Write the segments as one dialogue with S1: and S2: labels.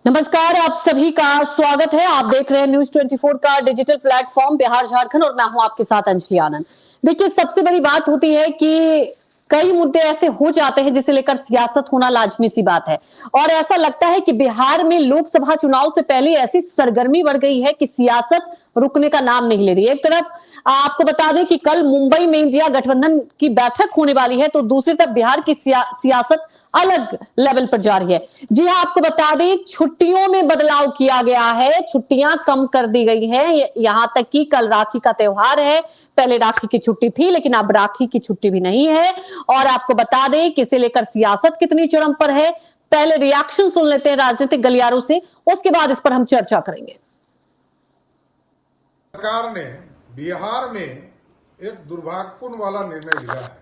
S1: नमस्कार, आप सभी का स्वागत है। आप देख रहे हैं न्यूज 24 का डिजिटल प्लेटफॉर्म बिहार झारखंड और मैं हूं आपके साथ अंजलि आनंद। देखिए, सबसे बड़ी बात होती है कि कई मुद्दे ऐसे हो जाते हैं जिसे लेकर सियासत होना लाजमी सी बात है और ऐसा लगता है कि बिहार में लोकसभा चुनाव से पहले ऐसी सरगर्मी बढ़ गई है कि सियासत रुकने का नाम नहीं ले रही। एक तरफ आपको बता दें कि कल मुंबई में इंडिया गठबंधन की बैठक होने वाली है, तो दूसरी तरफ बिहार की सियासत अलग लेवल पर जा रही है। जी हाँ, आपको बता दें छुट्टियों में बदलाव किया गया है, छुट्टियां कम कर दी गई हैं। यहां तक कि कल राखी का त्योहार है, पहले राखी की छुट्टी थी लेकिन अब राखी की छुट्टी भी नहीं है। और आपको बता दें कि इसे लेकर सियासत कितनी चरम पर है। पहले रिएक्शन सुन लेते हैं राजनीतिक गलियारों से, उसके बाद इस पर हम चर्चा करेंगे।
S2: सरकार ने बिहार में एक दुर्भाग्यपूर्ण वाला निर्णय लिया है।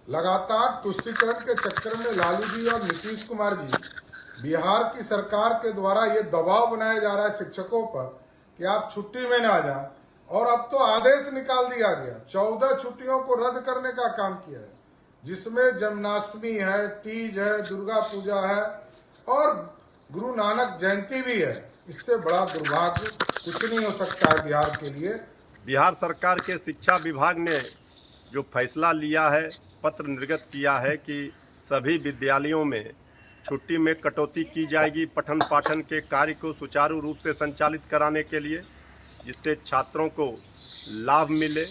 S2: लगातार तुष्टीकरण के चक्कर में लालू जी और नीतीश कुमार जी, बिहार की सरकार के द्वारा ये दबाव बनाया जा रहा है शिक्षकों पर कि आप छुट्टी में ना जाए, और अब तो आदेश निकाल दिया गया 14 छुट्टियों को रद्द करने का काम किया है, जिसमें जन्माष्टमी है, तीज है, दुर्गा पूजा है और गुरु नानक जयंती भी है। इससे बड़ा दुर्भाग्य कुछ नहीं हो सकता है बिहार के लिए।
S3: बिहार सरकार के शिक्षा विभाग ने जो फैसला लिया है, पत्र निर्गत किया है कि सभी विद्यालयों में छुट्टी में कटौती की जाएगी पठन पाठन के कार्य को सुचारू रूप से संचालित कराने के लिए, जिससे छात्रों को लाभ मिले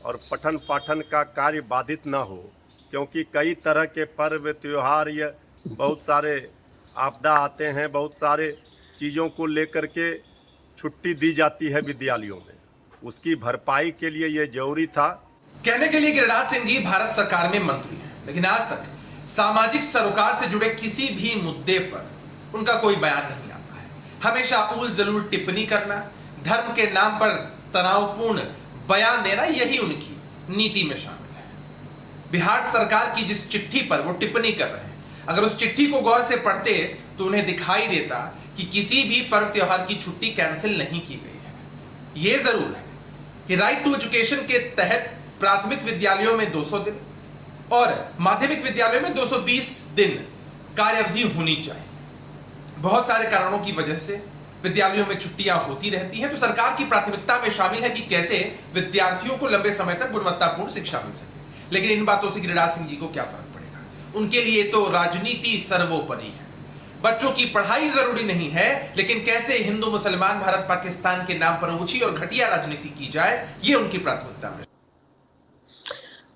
S3: और पठन पाठन का कार्य बाधित न हो। क्योंकि कई तरह के पर्व त्यौहार या बहुत सारे आपदा आते हैं, बहुत सारे चीज़ों को लेकर के छुट्टी दी जाती है विद्यालयों में, उसकी भरपाई के लिए ये जरूरी था।
S4: कहने के लिए गिरिराज सिंह जी भारत सरकार में मंत्री हैं, लेकिन आज तक सामाजिक सरोकार से जुड़े किसी भी मुद्दे पर उनका कोई बयान नहीं आता है। हमेशा उल जलूल टिप्पणी करना, धर्म के नाम पर तनावपूर्ण बयान देना, यही उनकी नीति में शामिल है। बिहार सरकार की जिस चिट्ठी पर वो टिप्पणी कर रहे हैं, अगर उस चिट्ठी को गौर से पढ़ते तो उन्हें दिखाई देता कि किसी भी पर्व त्योहार की छुट्टी कैंसिल नहीं की गई है। यह जरूर है कि राइट टू एजुकेशन के तहत प्राथमिक विद्यालयों में 200 दिन और माध्यमिक विद्यालयों में 220 दिन कार्य अवधि होनी चाहिए। बहुत सारे कारणों की वजह से विद्यालयों में छुट्टियां होती रहती हैं, तो सरकार की प्राथमिकता में शामिल है कि कैसे विद्यार्थियों को लंबे समय तक गुणवत्तापूर्ण शिक्षा मिल सके। लेकिन इन बातों से गिरिराज सिंह जी को क्या फर्क पड़ेगा? उनके लिए तो राजनीति सर्वोपरि है। बच्चों की पढ़ाई जरूरी नहीं है, लेकिन कैसे हिंदू मुसलमान भारत पाकिस्तान के नाम पर ऊंची और घटिया राजनीति की जाए, ये उनकी प्राथमिकता में।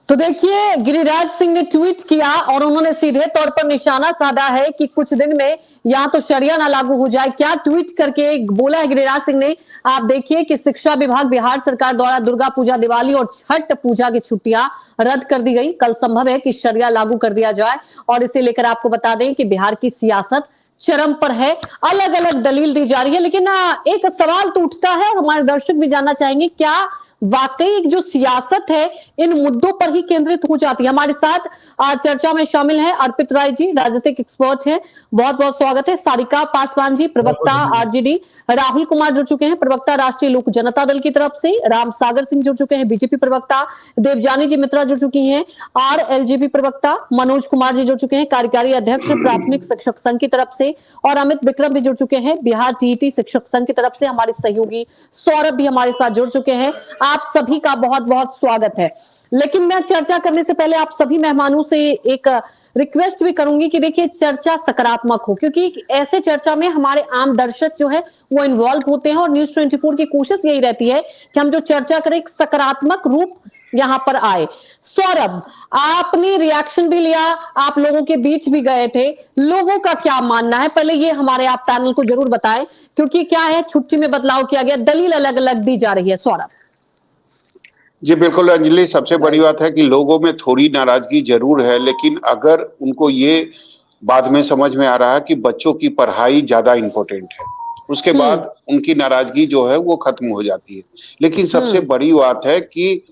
S1: तो देखिए, गिरिराज सिंह ने ट्वीट किया और उन्होंने सीधे तौर पर निशाना साधा है कि कुछ दिन में यहां तो शरिया ना लागू हो जाए। क्या ट्वीट करके बोला है गिरिराज सिंह ने? आप देखिए कि शिक्षा विभाग बिहार सरकार द्वारा दुर्गा पूजा, दिवाली और छठ पूजा की छुट्टियां रद्द कर दी गई। कल संभव है कि शरिया लागू कर दिया जाए और इसे लेकर आपको बता दें कि बिहार की सियासत चरम पर है। अलग अलग दलील दी जा रही है, लेकिन एक सवाल तो उठता है और हमारे दर्शक भी जानना चाहेंगे, क्या वाकई जो सियासत है इन मुद्दों पर ही केंद्रित हो जाती है? हमारे साथ आज चर्चा में शामिल हैं अर्पित राय जी, राजनीतिक एक्सपर्ट हैं, बहुत बहुत स्वागत है। सारिका पासवान जी, प्रवक्ता आरजेडी, राहुल कुमार जुड़ चुके हैं, प्रवक्ता राष्ट्रीय लोक जनता दल की तरफ से, राम सागर सिंह जुड़ चुके हैं, बीजेपी प्रवक्ता, देवजानी जी मित्रा जुड़ चुकी हैं, आरएलजेपी प्रवक्ता, मनोज कुमार जी जुड़ चुके हैं, कार्यकारी अध्यक्ष प्राथमिक शिक्षक संघ की तरफ से, और अमित विक्रम भी जुड़ चुके हैं बिहार टीईटी शिक्षक संघ की तरफ से। हमारे सहयोगी सौरभ भी हमारे साथ जुड़ चुके हैं। आप सभी का बहुत बहुत स्वागत है। लेकिन मैं चर्चा करने से पहले आप सभी मेहमानों से एक रिक्वेस्ट भी करूंगी कि देखिए, चर्चा सकारात्मक हो, क्योंकि ऐसे चर्चा में हमारे आम दर्शक जो है वो इन्वॉल्व होते हैं और न्यूज 24 की कोशिश यही रहती है कि हम जो चर्चा करें एक सकारात्मक रूप यहां पर आए। सौरभ, आपने रिएक्शन भी लिया, आप लोगों के बीच भी गए थे, लोगों का क्या मानना है पहले ये हमारे आप पैनल को जरूर बताएं, क्योंकि क्या है, छुट्टी में बदलाव किया गया, दलील अलग अलग दी जा रही है। सौरभ
S5: जी बिल्कुल अंजलि, सबसे बड़ी बात है कि लोगों में थोड़ी नाराजगी जरूर है, लेकिन अगर उनको ये बाद में समझ में आ रहा है कि बच्चों की पढ़ाई ज्यादा इंपॉर्टेंट है, उसके बाद उनकी नाराजगी जो है वो खत्म हो जाती है। लेकिन सबसे बड़ी बात है कि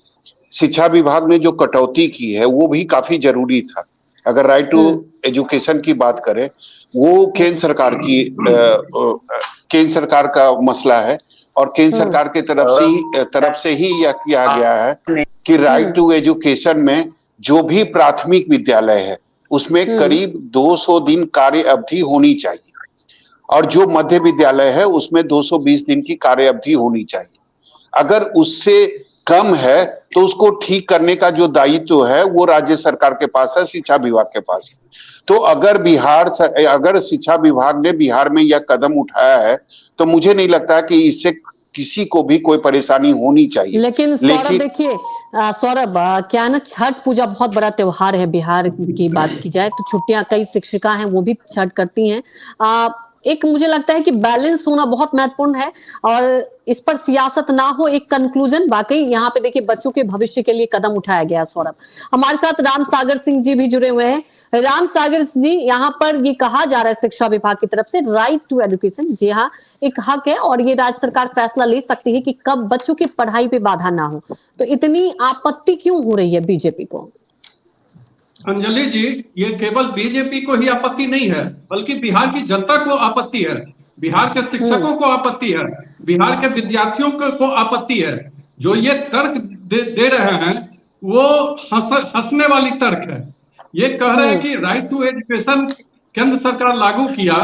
S5: शिक्षा विभाग ने जो कटौती की है वो भी काफी जरूरी था। अगर राइट टू एजुकेशन की बात करें, वो केंद्र सरकार का मसला है और केंद्र सरकार के तरफ से ही यह किया गया है कि राइट टू एजुकेशन में जो भी प्राथमिक विद्यालय है उसमें करीब 200 दिन कार्य अवधि होनी चाहिए। और जो मध्य विद्यालय है उसमें 220 दिन की कार्य अवधि होनी चाहिए। अगर उससे कम है तो उसको ठीक करने का जो दायित्व है वो राज्य सरकार के पास है, शिक्षा विभाग के पास है। तो अगर शिक्षा विभाग ने बिहार में यह कदम उठाया है तो मुझे नहीं लगता कि इससे किसी को भी कोई परेशानी होनी चाहिए।
S1: लेकिन सौरभ देखिए, सौरभ क्या है ना, छठ पूजा बहुत बड़ा त्योहार है। बिहार की बात की जाए तो छुट्टियां, कई शिक्षिका हैं वो भी छठ करती हैं। एक मुझे लगता है कि बैलेंस होना बहुत महत्वपूर्ण है और इस पर सियासत ना हो। एक कंक्लूजन वाकई यहाँ पे देखिए बच्चों के भविष्य के लिए कदम उठाया गया। सौरभ, हमारे साथ राम सागर सिंह जी भी जुड़े हुए हैं। राम सागर जी, यहाँ पर ये कहा जा रहा है शिक्षा विभाग की तरफ से राइट टू एजुकेशन, जी हाँ, एक हक है और ये राज्य सरकार फैसला ले सकती है कि कब बच्चों की पढ़ाई पे बाधा ना हो। तो इतनी आपत्ति क्यों हो रही है बीजेपी को?
S6: अंजलि जी, ये केवल बीजेपी को ही आपत्ति नहीं है, बल्कि बिहार की जनता को आपत्ति है, बिहार के शिक्षकों को आपत्ति है, बिहार के विद्यार्थियों को आपत्ति है। जो ये तर्क दे रहे हैं वो हंसने वाली तर्क है। ये कह रहे हैं कि राइट टू एजुकेशन केंद्र सरकार लागू किया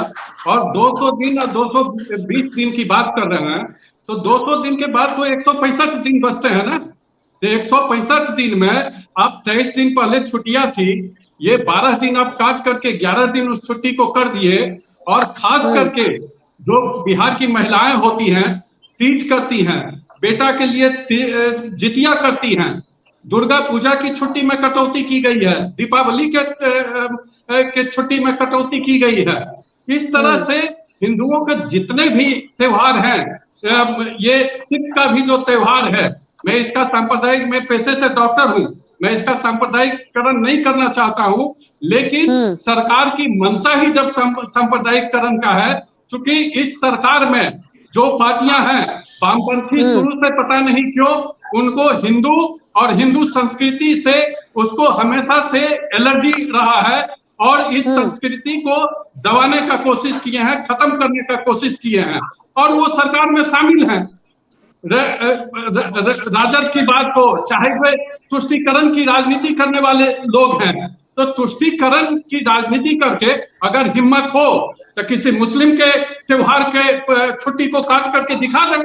S6: और 200 दिन और 220 दिन की बात कर रहे हैं, तो 200 दिन के बाद तो 165 दिन बचते हैं ना। 165 दिन में आप 23 दिन पहले छुट्टियां थी, ये 12 दिन आप काट करके 11 दिन उस छुट्टी को कर दिए। और खास करके जो बिहार की महिलाएं होती हैं, तीज करती हैं, बेटा के लिए जितिया करती हैं, दुर्गा पूजा की छुट्टी में कटौती की गई है, दीपावली के छुट्टी में कटौती की गई है। इस तरह से हिंदुओं के जितने भी त्योहार हैं, ये सिख का भी जो त्योहार है, मैं इसका सांप्रदायिक, मैं पेशे से डॉक्टर हूं, मैं इसका सांप्रदायिकरण नहीं करना चाहता हूं, लेकिन सरकार की मंशा ही जब सांप्रदायिकरण का है, क्योंकि इस सरकार में जो पार्टियां हैं वामपंथी, शुरू से पता नहीं क्यों उनको हिंदू और हिंदू संस्कृति से उसको हमेशा से एलर्जी रहा है और इस संस्कृति को दबाने का कोशिश किए हैं, खत्म करने का कोशिश किए हैं और वो सरकार में शामिल हैं। राजद की बात को, चाहे वे तुष्टीकरण की राजनीति करने वाले लोग हैं, तो तुष्टीकरण की राजनीति करके अगर हिम्मत हो तो किसी मुस्लिम के त्योहार के छुट्टी को काट करके दिखा दें,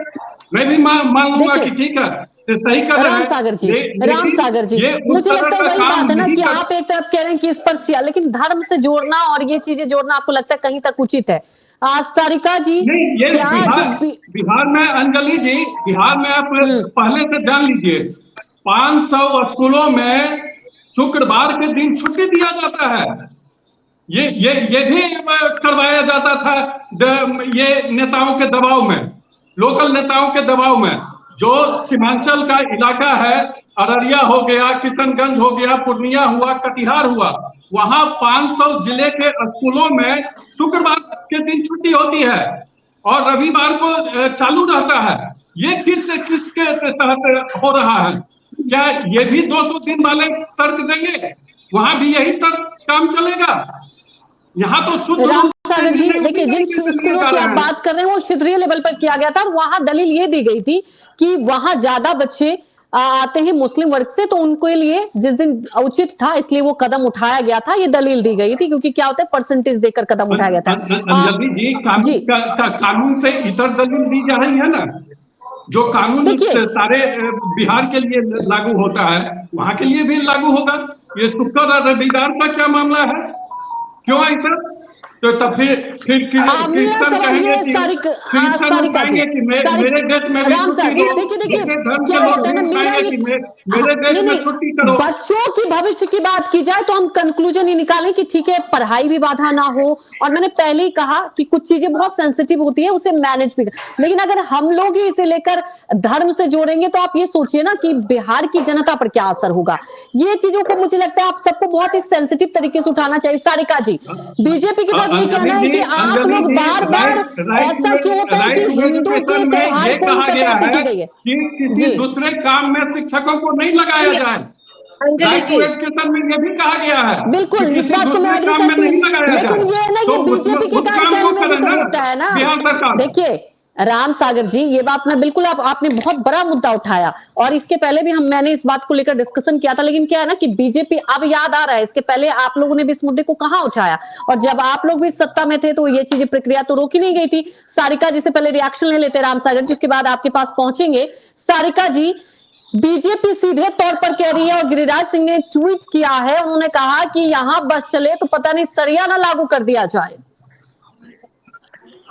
S6: मैं भी मान लूंगा कि ठीक है, सही कर रहे हैं।
S1: राम सागर जी, मुझे लगता है वही बात है ना कि आप एक तरफ कह रहे हैं कि इस पर लेकिन धर्म से जोड़ना और ये चीजें जोड़ना आपको लगता है कहीं तक उचित है? सारिका जी,
S6: ये बिहार में, अंजलि जी, बिहार में आप पहले से जान लीजिए, 500 स्कूलों में शुक्रवार के दिन छुट्टी दिया जाता है। ये भी करवाया जाता था ये नेताओं के दबाव में, लोकल नेताओं के दबाव में। जो सीमांचल का इलाका है, अररिया हो गया, किशनगंज हो गया, पूर्णिया हुआ, कटिहार हुआ, वहां 500 जिले के स्कूलों में शुक्रवार के दिन छुट्टी होती है और रविवार को चालू रहता है। ये किसके तहत हो रहा है? क्या ये भी 200 दिन वाले तर्क देंगे? वहां भी यही तर्क काम चलेगा? यहाँ तो शुद्ध
S1: राम सागर जी, देखिए जिन स्कूलों की आप बात कर रहे हैं वो क्षेत्रीय लेवल पर किया गया था, वहां दलील ये दी गई थी कि वहां ज्यादा बच्चे आते हैं मुस्लिम वर्ग से, तो उनके लिए जिस दिन उचित था इसलिए वो कदम उठाया गया था, ये दलील दी गई थी, क्योंकि क्या होता है परसेंटेज देकर कदम उठाया गया था।
S6: अंजलि जी, कानून से इतर दलील दी जा रही है ना, जो कानून सारे बिहार के लिए लागू होता है वहां के लिए भी लागू होगा। ये शुक्र और रविवार का क्या मामला है? क्यों ऐसा? तो तब फिर क्रिश्चियन कहेंगे कि मेरे देश में भी छुट्टी करो।
S1: बच्चों की भविष्य की बात की जाए तो हम कंक्लूजन ये निकालें कि ठीक है, पढ़ाई भी बाधा ना हो, और मैंने पहले ही कहा कि कुछ चीजें बहुत सेंसिटिव होती है, उसे मैनेज भी, लेकिन अगर हम लोग ही इसे लेकर धर्म से जोड़ेंगे तो आप ये सोचिए ना कि बिहार की जनता पर क्या असर होगा। ये चीजों को मुझे लगता है आप सबको बहुत ही सेंसिटिव तरीके से उठाना चाहिए। सारिका जी, बीजेपी के ये कहना है कि आप लोग बार बार ऐसा क्यों होता है कि हिंदू के त्योहार को कटौती की गई है?
S6: किसी दूसरे काम में शिक्षकों को नहीं लगाया जाए। एजुकेशन में ये भी कहा गया है,
S1: बिल्कुल, इस बात को मैं एग्री करती हूँ, लेकिन ये है ना, ये बीजेपी के कार्यक्रम में भी तो होता है ना। देखिए राम सागर जी, ये बात मैं बिल्कुल आपने बहुत बड़ा मुद्दा उठाया और इसके पहले भी मैंने इस बात को लेकर डिस्कशन किया था, लेकिन क्या है ना कि बीजेपी अब याद आ रहा है, इसके पहले आप लोगों ने भी इस मुद्दे को कहाँ उठाया और जब आप लोग भी सत्ता में थे तो ये चीजें प्रक्रिया तो रोकी नहीं गई थी। सारिका जी से पहले रिएक्शन ले लेते राम सागर जी, उसके बाद आपके पास पहुंचेंगे। सारिका जी, बीजेपी सीधे तौर पर कह रही है और गिरिराज सिंह ने ट्वीट किया है, उन्होंने कहा कि यहां बस चले तो पता नहीं सरिया ना लागू कर दिया जाए।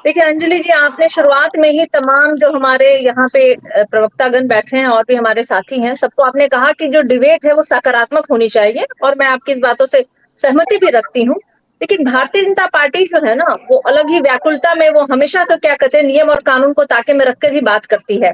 S7: देखिए अंजलि जी, आपने शुरुआत में ही तमाम जो हमारे यहाँ पे प्रवक्तागण बैठे हैं और भी हमारे साथी हैं, सबको आपने कहा कि जो डिबेट है वो सकारात्मक होनी चाहिए और मैं आपकी इस बातों से सहमति भी रखती हूँ। लेकिन भारतीय जनता पार्टी जो है ना, वो अलग ही व्याकुलता में, वो हमेशा तो क्या कहते हैं, नियम और कानून को ताके में रखकर ही बात करती है।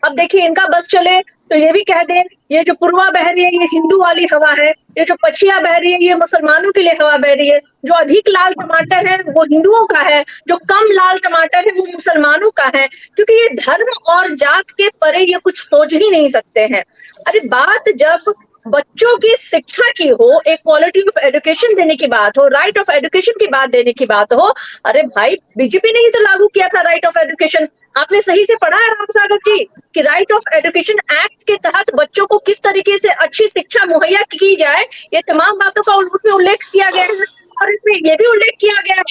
S7: अब देखिए, इनका बस चले तो ये भी कह दें ये जो पूर्वा बह रही है ये हिंदू वाली हवा है, ये जो पछिया बह रही है ये मुसलमानों के लिए हवा बह रही है, जो अधिक लाल टमाटर है वो हिंदुओं का है, जो कम लाल टमाटर है वो मुसलमानों का है, क्योंकि ये धर्म और जात के परे ये कुछ खोज ही नहीं सकते हैं। अरे बात जब बच्चों की शिक्षा की हो, एक क्वालिटी ऑफ एजुकेशन देने की बात हो, राइट ऑफ एजुकेशन की बात देने की बात हो, अरे भाई बीजेपी ने ही तो लागू किया था राइट ऑफ एजुकेशन। आपने सही से पढ़ा है राम सागर जी कि राइट ऑफ एजुकेशन एक्ट के तहत बच्चों को किस तरीके से अच्छी शिक्षा मुहैया की जाए, ये तमाम बातों का उसमें उल्लेख किया गया है। और इसमें यह भी उल्लेख किया गया है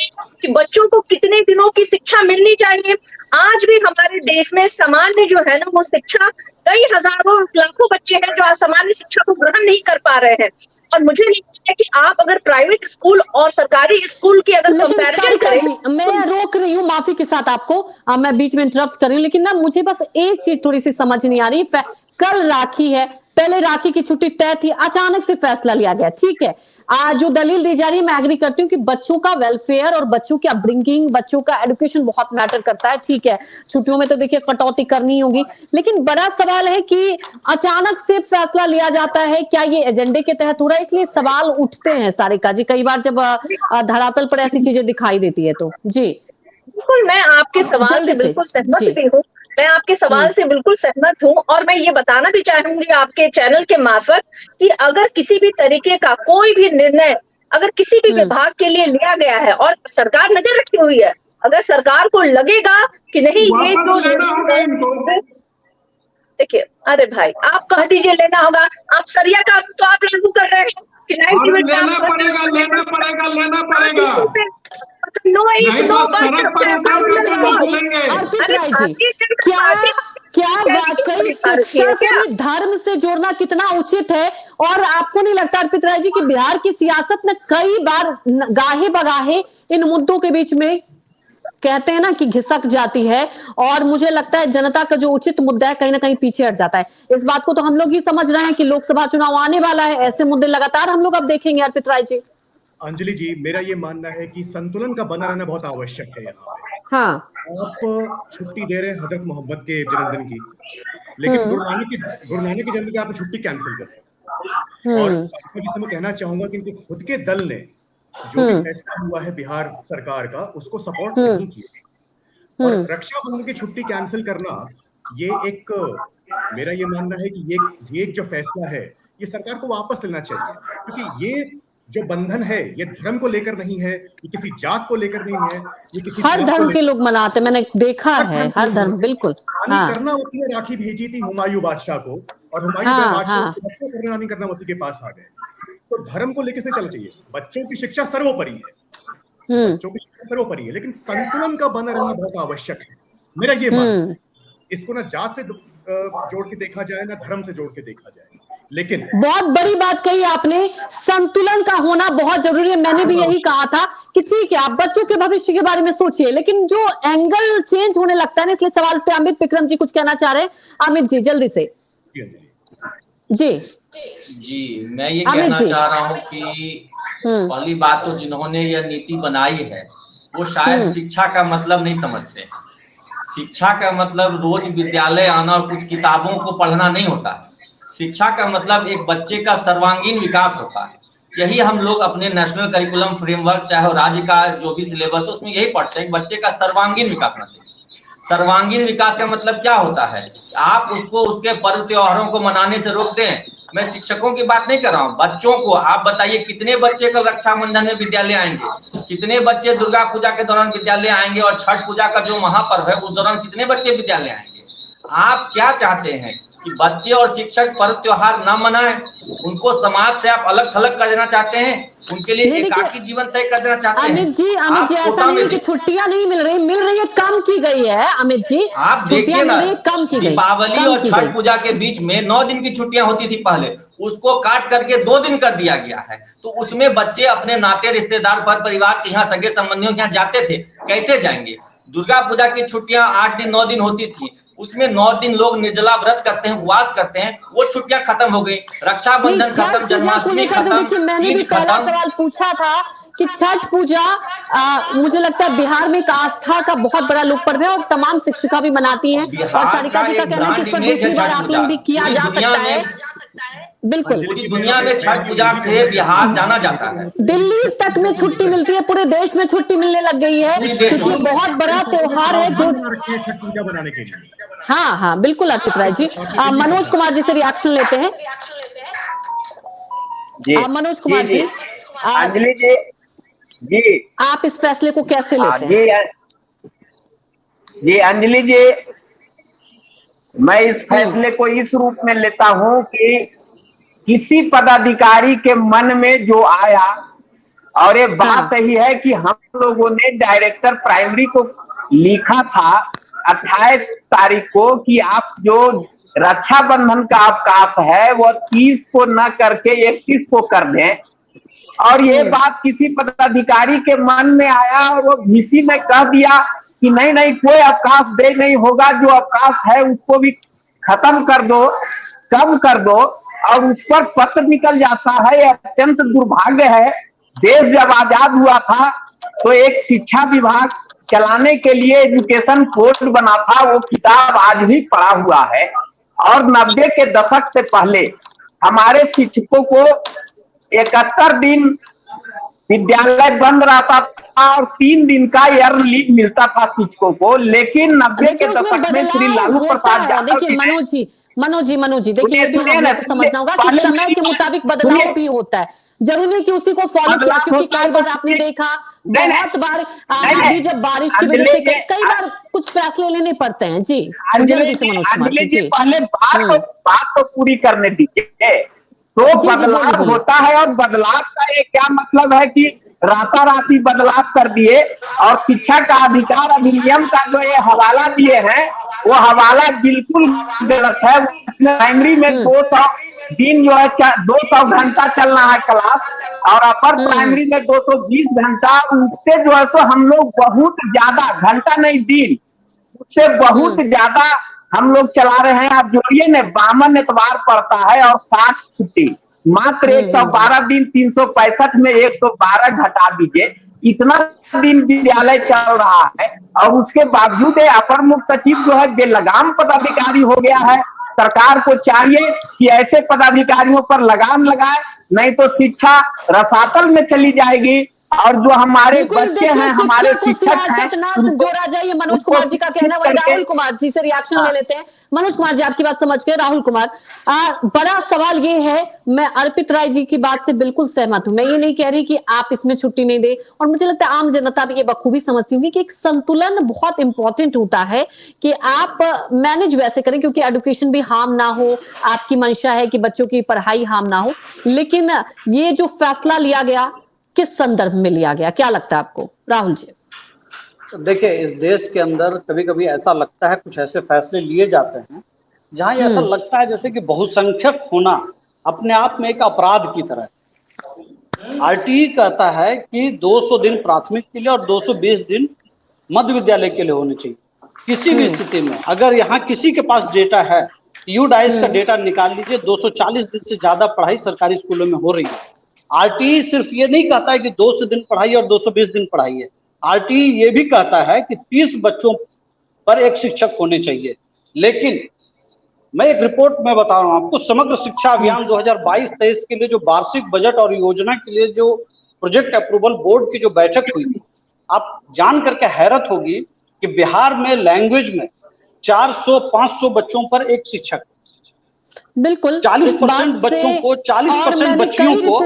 S7: कि बच्चों को कितने दिनों की शिक्षा मिलनी चाहिए। आज भी हमारे देश में सामान्य जो है ना वो शिक्षा, कई हजारों लाखों बच्चे हैं जो सामान्य शिक्षा को ग्रहण नहीं कर पा रहे हैं। और मुझे लगता है कि आप अगर प्राइवेट स्कूल और सरकारी स्कूल की अगर कंपैरिजन करें,
S1: मैं रोक रही हूँ माफी के साथ आपको, मैं बीच में इंटरप्ट कर रही हूँ, लेकिन ना मुझे बस एक चीज थोड़ी सी समझ नहीं आ रही। कल राखी है, पहले राखी की छुट्टी तय थी, अचानक से फैसला लिया गया, ठीक है। जो दलील दी जा रही है मैं एग्री करती हूँ कि बच्चों का वेलफेयर और बच्चों की अपब्रिंगिंग, बच्चों का एजुकेशन बहुत मैटर करता है, ठीक है। छुट्टियों में तो देखिए कटौती करनी होगी, लेकिन बड़ा सवाल है कि अचानक से फैसला लिया जाता है, क्या ये एजेंडे के तहत हो रहा है? इसलिए सवाल उठते हैं सारिका जी कई बार जब धरातल पर ऐसी चीजें दिखाई देती है तो। जी
S7: बिल्कुल, मैं आपके सवाल से बिल्कुल सहमत भी हूँ, मैं आपके सवाल से बिल्कुल सहमत हूँ और मैं ये बताना भी चाहूंगी आपके चैनल के मार्फत कि अगर किसी भी तरीके का कोई भी निर्णय अगर किसी भी विभाग के लिए लिया गया है और सरकार नजर रखी हुई है, अगर सरकार को लगेगा कि नहीं ये जो, देखिए अरे भाई आप कह दीजिए लेना होगा, आप सरिया का तो आप लागू कर रहे हैं कि
S6: लेना पड़ेगा
S7: नो
S1: क्या वाकई शिक्षा को भी धर्म से जोड़ना कितना उचित है? और आपको नहीं लगता अर्पित राय जी कि बिहार की सियासत ने कई बार गाहे बगाहे इन मुद्दों के बीच में कहते हैं ना कि घिसक जाती है और मुझे लगता है जनता का जो उचित मुद्दा है कहीं ना कहीं पीछे हट जाता है। इस बात को तो हम लोग ही समझ रहे हैं कि लोकसभा चुनाव आने वाला है, ऐसे मुद्दे लगातार हम लोग अब देखेंगे। अर्पित राय जी।
S8: अंजलि जी, मेरा ये मानना है कि संतुलन का बना रहना बहुत आवश्यक है यहाँ पे।
S1: हाँ,
S8: आप छुट्टी दे रहे हैं हजरत मोहम्मद के जन्मदिन की, लेकिन गुरु नानक की जन्मदिन की आप छुट्टी कैंसिल कर रहे हैं। और मैं कहना चाहूंगा कि इनके खुद के दल ने जो भी फैसला हुआ है बिहार सरकार का उसको सपोर्ट नहीं किया। और रक्षाबंधन की छुट्टी कैंसिल करना, ये एक मेरा ये मानना है कि ये एक जो फैसला है ये सरकार को वापस लेना चाहिए, क्योंकि ये जो बंधन है ये धर्म को लेकर नहीं है, ये किसी जात को लेकर नहीं है, ये किसी
S1: हर धर्म के लोग मनाते, मैंने देखा है हर धर्म, बिल्कुल।
S8: कर्णावती ने राखी भेजी थी हुमायूं बादशाह को और हुमायूं बादशाह कर्णावती के पास आ गए। तो धर्म को लेकर से चलना चाहिए, बच्चों की शिक्षा सर्वोपरि है, बच्चों की शिक्षा सर्वोपरि है, लेकिन संतुलन का बना रहना बहुत आवश्यक है, मेरा ये मानना है। इसको ना जात से जोड़ के देखा जाए ना धर्म से जोड़ के देखा जाए, लेकिन
S1: बहुत बड़ी बात कही आपने, संतुलन का होना बहुत जरूरी है। मैंने भी यही कहा था कि ठीक है आप बच्चों के भविष्य के बारे में सोचिए, लेकिन जो एंगल चेंज होने लगता है ना, इसलिए सवाल पे अमित विक्रम जी कुछ कहना चाह रहे हैं। अमित जी जल्दी से।
S9: जी मैं ये कहना चाह रहा हूँ कि पहली बात तो जिन्होंने यह नीति बनाई है वो शायद शिक्षा का मतलब नहीं समझते। शिक्षा का मतलब रोज विद्यालय आना और कुछ किताबों को पढ़ना नहीं होता। शिक्षा का मतलब एक बच्चे का सर्वांगीण विकास होता है। यही हम लोग अपने नेशनल करिकुलम फ्रेमवर्क चाहे राज्य का जो भी सिलेबस है उसमें यही पढ़ते हैं कि बच्चे का सर्वांगीण विकास होना चाहिए। सर्वांगीण विकास का मतलब क्या होता है? आप उसको उसके पर्व त्योहारों को मनाने से रोकते हैं, मैं शिक्षकों की बात नहीं कर रहा हूँ, बच्चों को आप बताइए कितने बच्चे कल रक्षाबंधन में विद्यालय आएंगे, कितने बच्चे दुर्गा पूजा के दौरान विद्यालय आएंगे, और छठ पूजा का जो महापर्व है उस दौरान कितने बच्चे विद्यालय आएंगे। आप क्या चाहते हैं कि बच्चे और शिक्षक पर्व त्योहार न मनाएं, उनको समाज से आप अलग थलग कर देना चाहते हैं, उनके लिए एकाकी जीवन तय कर देना चाहते हैं।
S1: अमित जी ऐसा नहीं कि छुट्टियां नहीं मिल रही है, कम की गई है। अमित जी
S9: आप देखिए ना,
S1: कम की गई,
S9: दीपावली और छठ पूजा के बीच में 9 दिन की छुट्टियां होती थी पहले, उसको काट करके 2 दिन कर दिया गया है। तो उसमें बच्चे अपने नाते रिश्तेदार पर परिवार के यहाँ सगे संबंधियों के यहाँ जाते थे, कैसे जाएंगे। दुर्गा पूजा की छुट्टियां 8 दिन 9 दिन होती थी, उसमें 9 दिन लोग निर्जला व्रत करते हैं, उपवास करते हैं, वो छुट्टियां खत्म हो गई। रक्षाबंधन खत्म, जन्माष्टमी खत्म,
S1: मैंने भी पहला सवाल पूछा था कि छठ पूजा मुझे लगता है बिहार में एक आस्था का बहुत बड़ा लोक पर्व है और तमाम शिक्षिका भी मनाती हैं, और सारिका जी का कहना है कि इस पर दूसरी बार आकलन भी किया जा सकता है। बिल्कुल,
S9: पूरी दुनिया में छठ पूजा से बिहार जाना जाता है।
S1: दिल्ली तक में छुट्टी मिलती है, पूरे देश में छुट्टी मिलने लग गई है, क्योंकि बहुत बड़ा त्योहार है जो
S8: छठ पूजा बनाने के लिए।
S1: हाँ बिल्कुल अर्पित राय जी। मनोज कुमार जी से रिएक्शन लेते हैं। मनोज कुमार जी,
S10: अंजलि जी,
S1: आप इस फैसले को कैसे लेते हैं?
S10: जी अंजलि जी, मैं इस फैसले को इस रूप में लेता हूं कि किसी पदाधिकारी के मन में जो आया, और ये बात सही है कि हम लोगों ने डायरेक्टर प्राइमरी को लिखा था 28 तारीख को कि आप जो रक्षाबंधन का अवकाश है वो 30 को न करके 31 को कर दें, और ये बात किसी पदाधिकारी के मन में आया और वो VC ने कह दिया कि नहीं कोई अवकाश दे नहीं होगा, जो अवकाश है उसको भी खत्म कर दो, कम कर दो, और उस पर पत्र निकल जाता है। ये अत्यंत दुर्भाग्य है। देश जब आजाद हुआ था तो एक शिक्षा विभाग चलाने के लिए एजुकेशन कोड बना था, वो किताब आज भी पढ़ा हुआ है। और 90 के दशक से पहले हमारे शिक्षकों को 71 दिन विद्यालय बंद रहता था और 3 दिन का ईयर लीव मिलता था शिक्षकों को, लेकिन 90 के दशक में श्री लालू प्रसाद यादव
S1: देखिए मनोज जी देखिए, ये भी हमको समझना होगा कि समय के मुताबिक बदलाव भी होता है, जरूरी नहीं कि उसी को फॉलो किया, क्योंकि कई बार आपने देखा, बहुत बार अभी जब बारिश की वजह से कई बार कुछ फैसले लेने पड़ते हैं। जी जल्दी से मनोज कुमार जी,
S10: पहले बात तो पूरी करने दीजिए। तो बदलाव होता है, और बदलाव का ये क्या मतलब है कि राताराती बदलाव कर दिए, और शिक्षा का अधिकार अधिनियम का जो ये हवाला दिए हैं वो हवाला बिल्कुल गलत है। प्राइमरी में 200 दिन जो है 200 घंटा चलना है क्लास, और अपर प्राइमरी में 220 घंटा। उससे जो है तो हम लोग बहुत ज्यादा घंटा नहीं दिन, उससे बहुत ज्यादा हम लोग चला रहे हैं। आप जोड़िए ने 52 एतवार पड़ता है और 60 छुट्टी, मात्र 112 दिन 365 में 112 घटा दीजिए, इतना दिन विद्यालय चल रहा है। और उसके बावजूद अपर मुख्य सचिव जो है बेलगाम पदाधिकारी हो गया है। सरकार को चाहिए कि ऐसे पदाधिकारियों पर लगाम लगाए, नहीं तो शिक्षा रसातल में चली जाएगी। और जो हमारे बच्चे हैं, हमारे शिक्षक हैं,
S1: जोड़ा जाइए। मनोज कुमार जी का कहना है, राहुल कुमार जी से रिएक्शन ले लेते हैं। मनोज कुमार जी आपकी बात समझ गए। राहुल कुमार, बड़ा सवाल ये है, मैं अर्पित राय जी की बात से बिल्कुल सहमत हूं। मैं ये नहीं कह रही कि आप इसमें छुट्टी नहीं दे, और मुझे लगता है आम जनता भी ये बखूबी समझती होगी कि एक संतुलन बहुत इंपॉर्टेंट होता है कि आप मैनेज वैसे करें, क्योंकि एजुकेशन भी हार्म ना हो, आपकी मंशा है कि बच्चों की पढ़ाई हार्म ना हो। लेकिन ये जो फैसला लिया गया किस संदर्भ में लिया गया, क्या लगता है आपको? राहुल जी
S11: देखिए, इस देश के अंदर कभी कभी ऐसा लगता है, कुछ ऐसे फैसले लिए जाते हैं जहां ऐसा लगता है जैसे कि बहुसंख्यक होना अपने आप में एक अपराध की तरह। आरटीई कहता है कि 200 दिन प्राथमिक के लिए और 220 दिन मध्य विद्यालय के लिए होने चाहिए। किसी भी स्थिति में अगर यहाँ किसी के पास डेटा है, यूडाइस का डेटा निकाल लीजिए, 240 दिन से ज्यादा पढ़ाई सरकारी स्कूलों में हो रही है। आरटीई सिर्फ ये नहीं कहता है कि 200 दिन पढ़ाई और 220 दिन पढ़ाई है, आरटीई ये भी कहता है कि 30 बच्चों पर एक शिक्षक होने चाहिए। लेकिन मैं एक रिपोर्ट में बता रहा हूं आपको, समग्र शिक्षा अभियान 2022-23 के लिए जो वार्षिक बजट और योजना के लिए जो प्रोजेक्ट अप्रूवल बोर्ड की जो बैठक हुई थी, आप जान करके हैरत होगी कि बिहार में लैंग्वेज में 400-500 बच्चों पर एक शिक्षक,
S1: बिल्कुल
S11: 40% बच्चों को, 40% बच्चियों को,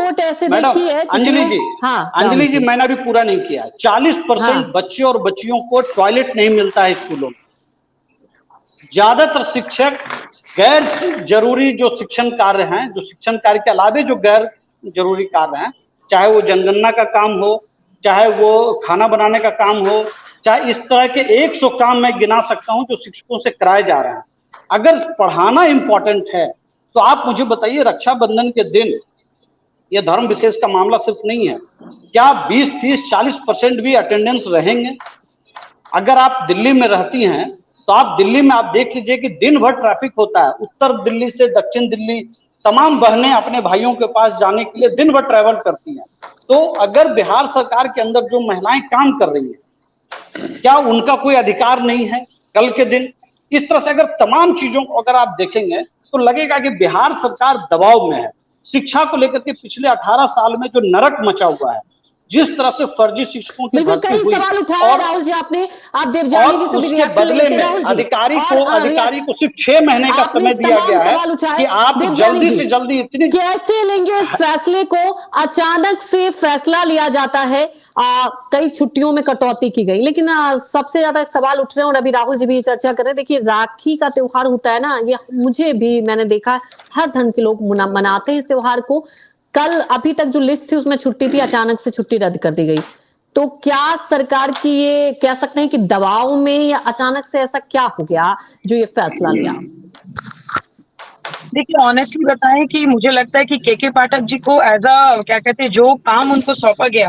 S11: मैडम अंजलि जी,
S1: हाँ,
S11: अंजलि जी मैंने अभी पूरा नहीं किया। 40% बच्चे और बच्चियों को टॉयलेट नहीं मिलता है स्कूलों में। ज्यादातर शिक्षक गैर जरूरी जो शिक्षण कार्य हैं, जो शिक्षण कार्य के अलावा जो गैर जरूरी कार्य हैं, चाहे वो जनगणना का काम हो, चाहे वो खाना बनाने का काम हो, चाहे इस तरह के 100 काम मैं गिना सकता हूं जो शिक्षकों से कराए जा रहे हैं। अगर पढ़ाना इंपॉर्टेंट है तो आप मुझे बताइए, रक्षाबंधन के दिन यह धर्म विशेष का मामला सिर्फ नहीं है, क्या 20, 30, 40% भी अटेंडेंस रहेंगे? अगर आप दिल्ली में रहती हैं तो आप दिल्ली में आप देख लीजिए कि दिन भर ट्रैफिक होता है। उत्तर दिल्ली से दक्षिण दिल्ली तमाम बहनें अपने भाइयों के पास जाने के लिए दिन भर ट्रैवल करती हैं। तो अगर बिहार सरकार के अंदर जो महिलाएं काम कर रही हैं, क्या उनका कोई अधिकार नहीं है कल के दिन? इस तरह से अगर तमाम चीजों को अगर आप देखेंगे तो लगेगा कि बिहार सरकार दबाव में है। शिक्षा को लेकर के पिछले 18 साल में जो नरक मचा हुआ है, जिस तरह से फर्जी शिक्षकों की भर्ती हुई,
S1: सवाल उठाया राहुल जी आपने, आप देवजानी जी से भी
S11: उसके बदले में अधिकारी को सिर्फ 6 महीने का समय दिया गया है कि आप जल्दी से जल्दी इतनी
S1: कैसे लेंगे इस फैसले को? अचानक से फैसला लिया जाता है, कई छुट्टियों में कटौती की गई, लेकिन सबसे ज्यादा सवाल उठ रहे हैं और अभी राहुल जी भी चर्चा कर रहे हैं। देखिए, राखी का त्योहार होता है ना, ये मुझे भी, मैंने देखा हर धर्म के लोग मनाते हैं इस त्योहार को। कल अभी तक जो लिस्ट थी उसमें छुट्टी थी, अचानक से छुट्टी रद्द कर दी गई। तो क्या सरकार की ये कह सकते हैं कि दबाव में, या अचानक से ऐसा क्या हो गया जो ये फैसला लिया?
S12: देखिए, ऑनेस्टली बताएं कि मुझे लगता है कि के पाठक जी को एज अ क्या कहते हैं, जो काम उनको सौंपा गया,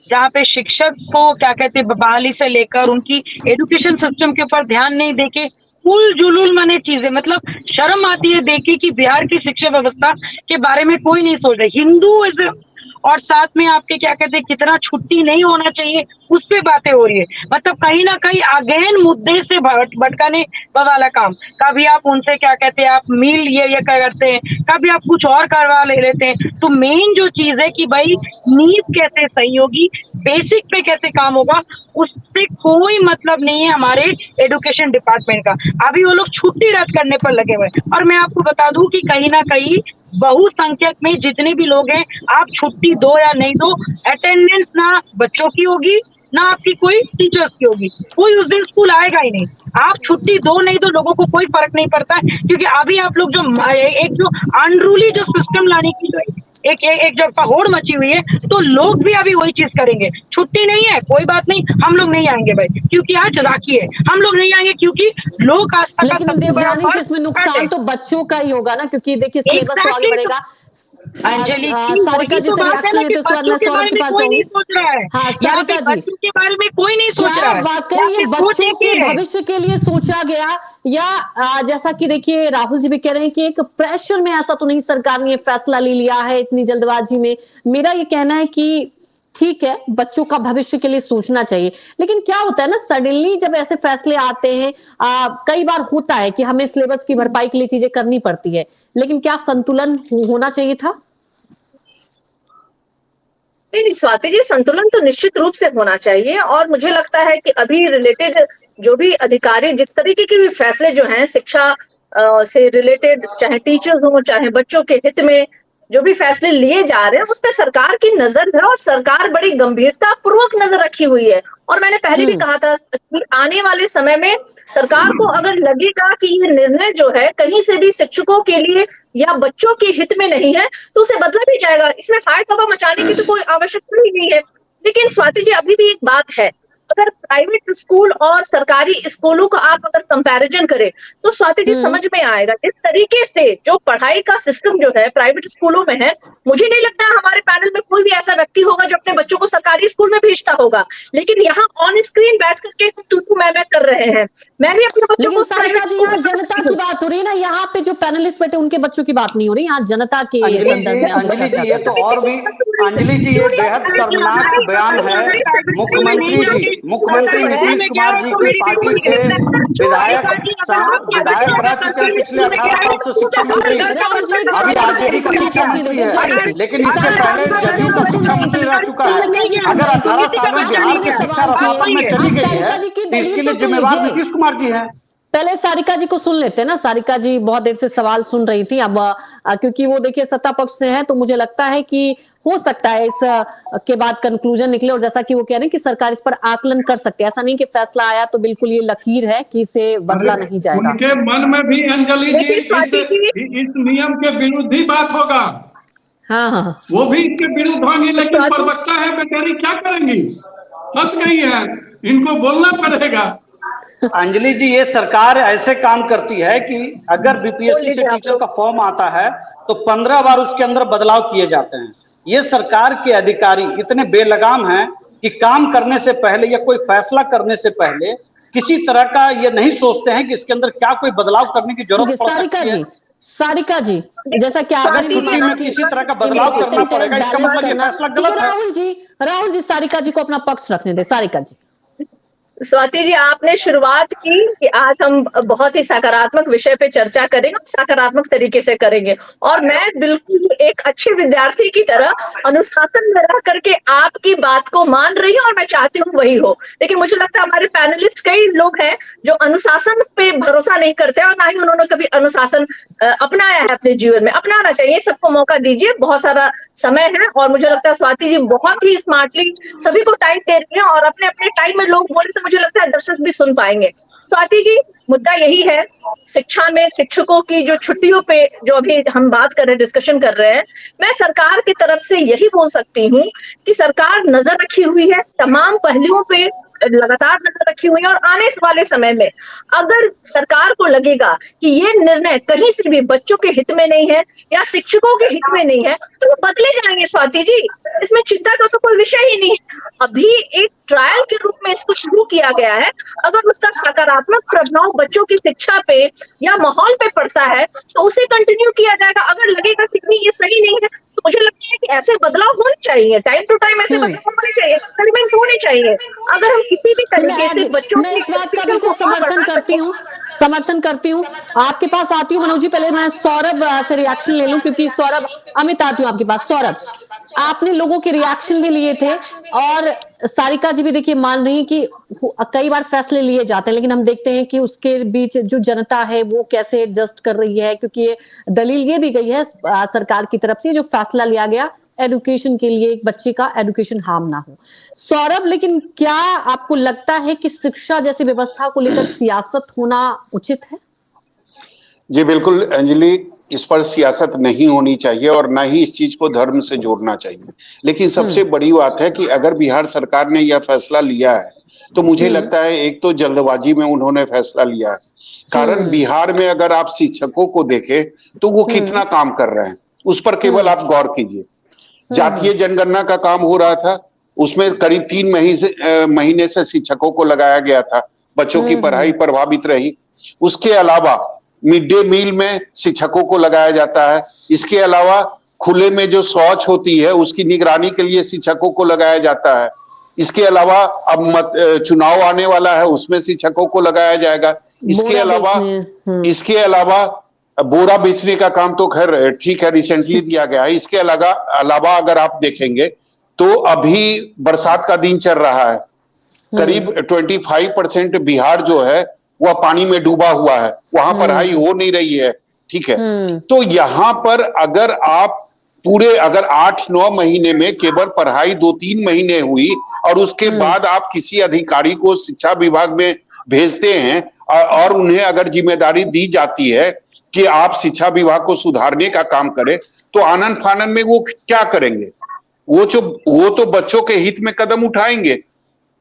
S12: जहाँ पे शिक्षक को क्या कहते हैं बहाली से लेकर उनकी एजुकेशन सिस्टम के ऊपर ध्यान नहीं देके फुल जुलूल माने चीजें, मतलब शर्म आती है देखे कि बिहार की शिक्षा व्यवस्था के बारे में कोई नहीं सोच रहा। हिंदुइज्म और साथ में आपके क्या कहते हैं कितना छुट्टी नहीं होना चाहिए, उस पे बातें हो रही है। मतलब कहीं ना कहीं अगेन मुद्दे से भटकाने वाला काम। कभी आप उनसे क्या कहते हैं, आप मील ये करते हैं, कभी आप कुछ और करवा लेते हैं। तो मेन जो चीज है कि भाई नींव कैसे सही होगी, बेसिक पे कैसे काम होगा, उससे कोई मतलब नहीं है हमारे एजुकेशन डिपार्टमेंट का। अभी वो लोग छुट्टी रद्द करने पर लगे हुए। और मैं आपको बता दूं कि कहीं ना कहीं बहुसंख्यक में जितने भी लोग हैं, आप छुट्टी दो या नहीं दो, अटेंडेंस ना बच्चों की होगी ना आपकी कोई टीचर्स की होगी, कोई उस दिन स्कूल आएगा ही नहीं। आप छुट्टी दो नहीं दो, लोगों को कोई फर्क नहीं पड़ता है, क्योंकि अभी आप लोग जो अनरूली जो सिस्टम लाने की जो एक जब पहोड़ मची हुई है, तो लोग भी अभी वही चीज करेंगे। छुट्टी नहीं है, कोई बात नहीं, हम लोग नहीं आएंगे भाई, क्योंकि आज राखी है। हम लोग नहीं आएंगे क्योंकि लोग आस्था का सबसे बड़ा फर्क,
S1: इसमें नुकसान तो बच्चों का ही होगा ना, क्योंकि देखिए सिलेबस तो आगे बढ़ेगा।
S12: अंजलि
S1: सारिका जी से रिएक्शन है, तो उसके बाद मैं सौरभ के पास जाऊंगी। हाँ, सारिका जी,
S12: बच्चों के बारे में कोई नहीं सोच रहा है।
S1: वाकई ये बच्चों के भविष्य के लिए सोचा गया, या जैसा कि देखिए राहुल जी भी कह रहे हैं कि एक प्रेशर में, ऐसा तो नहीं सरकार ने ये फैसला ले लिया है इतनी जल्दबाजी में। मेरा ये कहना है कि ठीक है, बच्चों का भविष्य के लिए सोचना चाहिए, लेकिन क्या होता है ना, सडनली जब ऐसे फैसले आते हैं, कई बार होता है कि हमें सिलेबस की भरपाई के लिए चीजें करनी पड़ती है, लेकिन क्या संतुलन होना चाहिए था?
S7: नहीं स्वाति जी, संतुलन तो निश्चित रूप से होना चाहिए। और मुझे लगता है कि अभी रिलेटेड जो भी अधिकारी जिस तरीके के भी फैसले जो हैं शिक्षा से रिलेटेड, चाहे टीचर्स हो चाहे बच्चों के हित में जो भी फैसले लिए जा रहे हैं, उस पर सरकार की नजर है और सरकार बड़ी गंभीरता पूर्वक नजर रखी हुई है। और मैंने पहले भी कहा था कि आने वाले समय में सरकार को अगर लगेगा कि ये निर्णय जो है कहीं से भी शिक्षकों के लिए या बच्चों के हित में नहीं है, तो उसे बदला भी जाएगा। इसमें हाय तबाह मचाने की तो कोई आवश्यकता ही नहीं है। लेकिन स्वाति जी, अभी भी एक बात है, अगर प्राइवेट स्कूल और सरकारी स्कूलों का आप अगर कंपैरिजन करें तो स्वाति जी समझ में आएगा जिस तरीके से जो पढ़ाई का सिस्टम जो है प्राइवेट स्कूलों में है। मुझे नहीं लगता हमारे पैनल में कोई भी ऐसा व्यक्ति होगा जो अपने बच्चों को सरकारी स्कूल में भेजता होगा, लेकिन यहाँ ऑन स्क्रीन बैठ करके तू मैं कर रहे हैं। मैं भी अपने बच्चों को
S1: जनता की बात हो रही है ना, यहाँ पे जो पैनलिस्ट बैठे उनके बच्चों की बात नहीं हो रही, यहाँ जनता के संदर्भ में।
S11: अंजलि जी, ये तो और भी, अंजलि जी, ये बेहद शर्मनाक बयान है। मुख्यमंत्री नीतीश कुमार जी की पार्टी के विधायक रह चुके पिछले 18 साल से शिक्षा मंत्री, अभी आरजेडी का शिक्षा मंत्री है, लेकिन इससे पहले जदयू का शिक्षा मंत्री रह चुका है। अगर 18 साल में बिहार की शिक्षा रसातल में चली गई है तो इसके लिए जिम्मेवार नीतीश कुमार जी हैं।
S1: पहले सारिका जी को सुन लेते हैं ना। सारिका जी बहुत देर से सवाल सुन रही थी। अब क्योंकि वो देखिए सत्ता पक्ष से है, तो मुझे लगता है कि हो सकता है इस के बाद कंक्लूजन निकले। और जैसा कि वो कह रहे हैं कि सरकार इस पर आकलन कर सकते हैं, ऐसा नहीं कि फैसला आया तो बिल्कुल ये लकीर है कि इसे बदला नहीं जाएगा।
S6: उनके मन में भी अंजलि जी इस नियम के विरुद्ध ही बात होगा।
S1: हाँ,
S6: वो भी इसके विरुद्ध होंगी, लेकिन प्रवक्ता है बेचारी, क्या करेंगी, फंस गई है, इनको बोलना पड़ेगा।
S11: अंजलि जी, ये सरकार ऐसे काम करती है कि अगर बीपीएससी से टीचर का फॉर्म आता है तो 15 बार उसके अंदर बदलाव किए जाते हैं। ये सरकार के अधिकारी इतने बेलगाम हैं कि काम करने से पहले या कोई फैसला करने से पहले किसी तरह का ये नहीं सोचते हैं कि इसके अंदर क्या कोई बदलाव करने की जरूरत पड़ सकती है।
S1: सारिका जी, जैसा कि आपने
S11: छुट्टी में किसी तरह का बदलाव करना पड़ेगा, इसका मतलब ये फैसला गलत है।
S1: राहुल जी सारिका जी को अपना पक्ष रखने दे। सारिका जी।
S7: स्वाति जी, आपने शुरुआत की कि आज हम बहुत ही सकारात्मक विषय पे चर्चा करेंगे, सकारात्मक तरीके से करेंगे, और मैं बिल्कुल एक अच्छे विद्यार्थी की तरह अनुशासन में रह करके आपकी बात को मान रही हूँ और मैं चाहती हूँ वही हो। लेकिन मुझे लगता है हमारे पैनलिस्ट कई लोग हैं जो अनुशासन पे भरोसा नहीं करते और ना ही उन्होंने कभी अनुशासन अपनाया है अपने जीवन में। अपनाना चाहिए, सबको मौका दीजिए, बहुत सारा समय है। और मुझे लगता है स्वाति जी बहुत ही स्मार्टली सभी को टाइम दे रही है, और अपने अपने टाइम में लोग बोले तो मुझे लगता है दर्शक भी सुन पाएंगे। स्वाति जी, मुद्दा यही है, शिक्षा में शिक्षकों की जो छुट्टियों पे जो अभी हम बात कर रहे हैं, डिस्कशन कर रहे हैं, मैं सरकार की तरफ से यही बोल सकती हूँ कि सरकार नजर रखी हुई है, तमाम पहलुओं पे लगातार नजर रखी हुई है, और आने वाले समय में अगर सरकार को लगेगा कि ये निर्णय कहीं से भी बच्चों के हित में नहीं है या शिक्षकों के हित में नहीं है तो वो बदले जाएंगे। स्वाति जी, इसमें चिंता का तो कोई विषय ही नहीं है। अभी एक ट्रायल के रूप में इसको शुरू किया गया है, अगर उसका सकारात्मक प्रभाव बच्चों की शिक्षा पे या माहौल पे पड़ता है तो उसे कंटिन्यू किया जाएगा। अगर लगेगा कि नहीं ये सही नहीं है तो मुझे लगता है कि ऐसे बदलाव होने चाहिए, टाइम टू टाइम ऐसे बदलाव होने चाहिए, एक्सपेरिमेंट होने चाहिए। अगर हम किसी भी तरीके से बच्चों की शिक्षा को
S1: समर्थन करती हूँ। आपके पास आती हूँ मनोज जी, पहले मैं सौरभ से रिएक्शन ले लूं, क्योंकि सौरभ, अमित आती हूँ आपके पास। सौरभ, आपने लोगों के रिएक्शन भी लिए थे और सारिका जी भी देखिए मान रही कि कई बार फैसले लिए जाते हैं, लेकिन हम देखते हैं कि उसके बीच जो जनता है वो कैसे एडजस्ट कर रही है, क्योंकि ये दलील ये दी गई है सरकार की तरफ से, जो फैसला लिया गया एजुकेशन के लिए, एक बच्चे का एजुकेशन हार्म ना हो। सौरभ, लेकिन क्या आपको लगता है कि शिक्षा जैसी व्यवस्था को लेकर सियासत होना उचित है?
S5: जी बिल्कुल अंजलि, इस पर सियासत नहीं होनी चाहिए और ना ही इस चीज को धर्म से जोड़ना चाहिए। लेकिन सबसे बड़ी बात है कि अगर बिहार सरकार ने यह फैसला लिया है तो मुझे लगता है एक तो जल्दबाजी में उन्होंने फैसला लिया है। कारण बिहार में अगर आप शिक्षकों को देखें तो वो कितना काम कर रहे हैं, उस पर केवल आप गौर कीजिए। जातीय जनगणना का काम हो रहा था, उसमें करीब 3 महीने से शिक्षकों को लगाया गया था, बच्चों की पढ़ाई प्रभावित रही। उसके अलावा मिड डे मील में शिक्षकों को लगाया जाता है। इसके अलावा खुले में जो शौच होती है उसकी निगरानी के लिए शिक्षकों को लगाया जाता है। इसके अलावा अब चुनाव आने वाला है, उसमें शिक्षकों को लगाया जाएगा। इसके अलावा बोरा बेचने का काम तो खैर ठीक है, रिसेंटली दिया गया है। इसके अलावा अगर आप देखेंगे तो अभी बरसात का दिन चल रहा है, करीब 25% बिहार जो है वह पानी में डूबा हुआ है, वहां पढ़ाई हो नहीं रही है, ठीक है। तो यहाँ पर अगर आप अगर 8-9 महीने में केवल पढ़ाई 2-3 महीने हुई और उसके बाद आप किसी अधिकारी को शिक्षा विभाग में भेजते हैं और उन्हें अगर जिम्मेदारी दी जाती है कि आप शिक्षा विभाग को सुधारने का काम करें, तो आनन फानन में वो क्या करेंगे? वो तो बच्चों के हित में कदम उठाएंगे।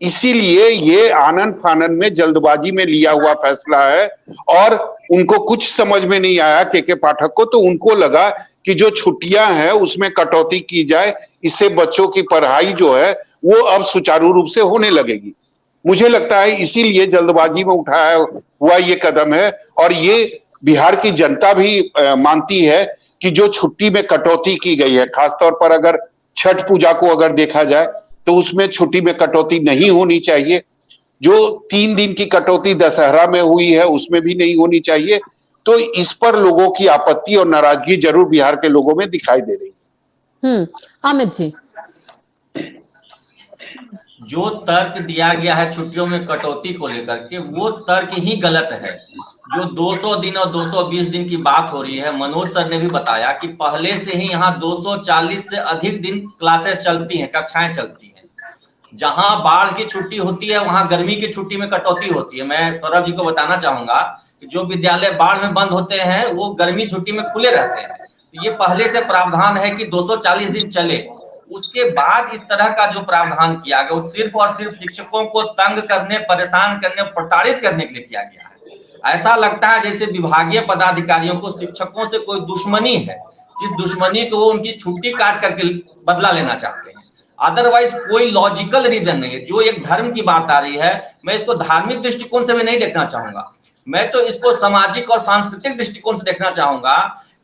S5: इसीलिए ये आनन फानन में जल्दबाजी में लिया हुआ फैसला है और उनको कुछ समझ में नहीं आया के पाठक को। तो उनको लगा कि जो छुट्टियां हैं उसमें कटौती की जाए, इससे बच्चों की पढ़ाई जो है वो अब सुचारू रूप से होने लगेगी। मुझे लगता है इसीलिए जल्दबाजी में उठाया हुआ ये कदम है। और ये बिहार की जनता भी मानती है कि जो छुट्टी में कटौती की गई है, खासतौर पर अगर छठ पूजा को अगर देखा जाए तो उसमें छुट्टी में कटौती नहीं होनी चाहिए। जो 3 दिन की कटौती दशहरा में हुई है उसमें भी नहीं होनी चाहिए। तो इस पर लोगों की आपत्ति और नाराजगी जरूर बिहार के लोगों में दिखाई दे रही है।
S1: अमित जी,
S9: जो तर्क दिया गया है छुट्टियों में कटौती को लेकर के, वो तर्क ही गलत है। जो 200 दिन और 220 दिन की बात हो रही है, मनोज सर ने भी बताया कि पहले से ही यहाँ 240 से अधिक दिन क्लासेस चलती हैं, कक्षाएं चलती हैं। जहां बाढ़ की छुट्टी होती है वहां गर्मी की छुट्टी में कटौती होती है। मैं सौरभ जी को बताना चाहूंगा कि जो विद्यालय बाढ़ में बंद होते हैं वो गर्मी छुट्टी में खुले रहते हैं। तो ये पहले से प्रावधान है कि 240 दिन चले। उसके बाद इस तरह का जो प्रावधान किया गया वो सिर्फ और सिर्फ शिक्षकों को तंग करने, परेशान करने, प्रताड़ित करने के लिए किया गया है। ऐसा लगता है जैसे विभागीय पदाधिकारियों को शिक्षकों से कोई दुश्मनी है, जिस दुश्मनी को वो उनकी छुट्टी काट करके बदला लेना चाहते हैं। अदरवाइज कोई लॉजिकल रीजन नहीं है। जो एक धर्म की बात आ रही है, मैं इसको धार्मिक दृष्टिकोण से भी नहीं देखना चाहूंगा, मैं तो इसको सामाजिक और सांस्कृतिक दृष्टिकोण से देखना चाहूंगा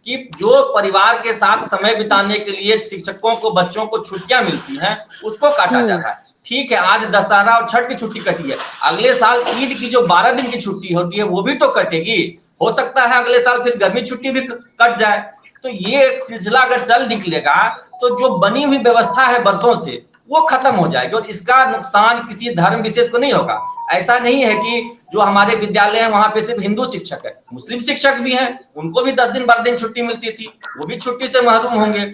S9: कि जो परिवार के साथ समय बिताने के लिए शिक्षकों को, बच्चों को छुट्टियां मिलती हैं, उसको काटा जाता है। ठीक है, आज दशहरा और छठ की छुट्टी कटी है, अगले साल ईद की जो 12 दिन की छुट्टी होती है वो भी तो कटेगी। हो सकता है अगले साल फिर गर्मी छुट्टी भी कट जाए। तो ये एक सिलसिला अगर चल निकलेगा तो जो बनी हुई व्यवस्था है बरसों से वो खत्म हो जाएगी और इसका नुकसान किसी धर्म विशेष को नहीं होगा। ऐसा नहीं है कि जो हमारे विद्यालय है वहां पे सिर्फ हिंदू शिक्षक है, मुस्लिम शिक्षक भी हैं, उनको भी 10 दिन 12 दिन छुट्टी मिलती थी, वो भी छुट्टी से महरूम होंगे।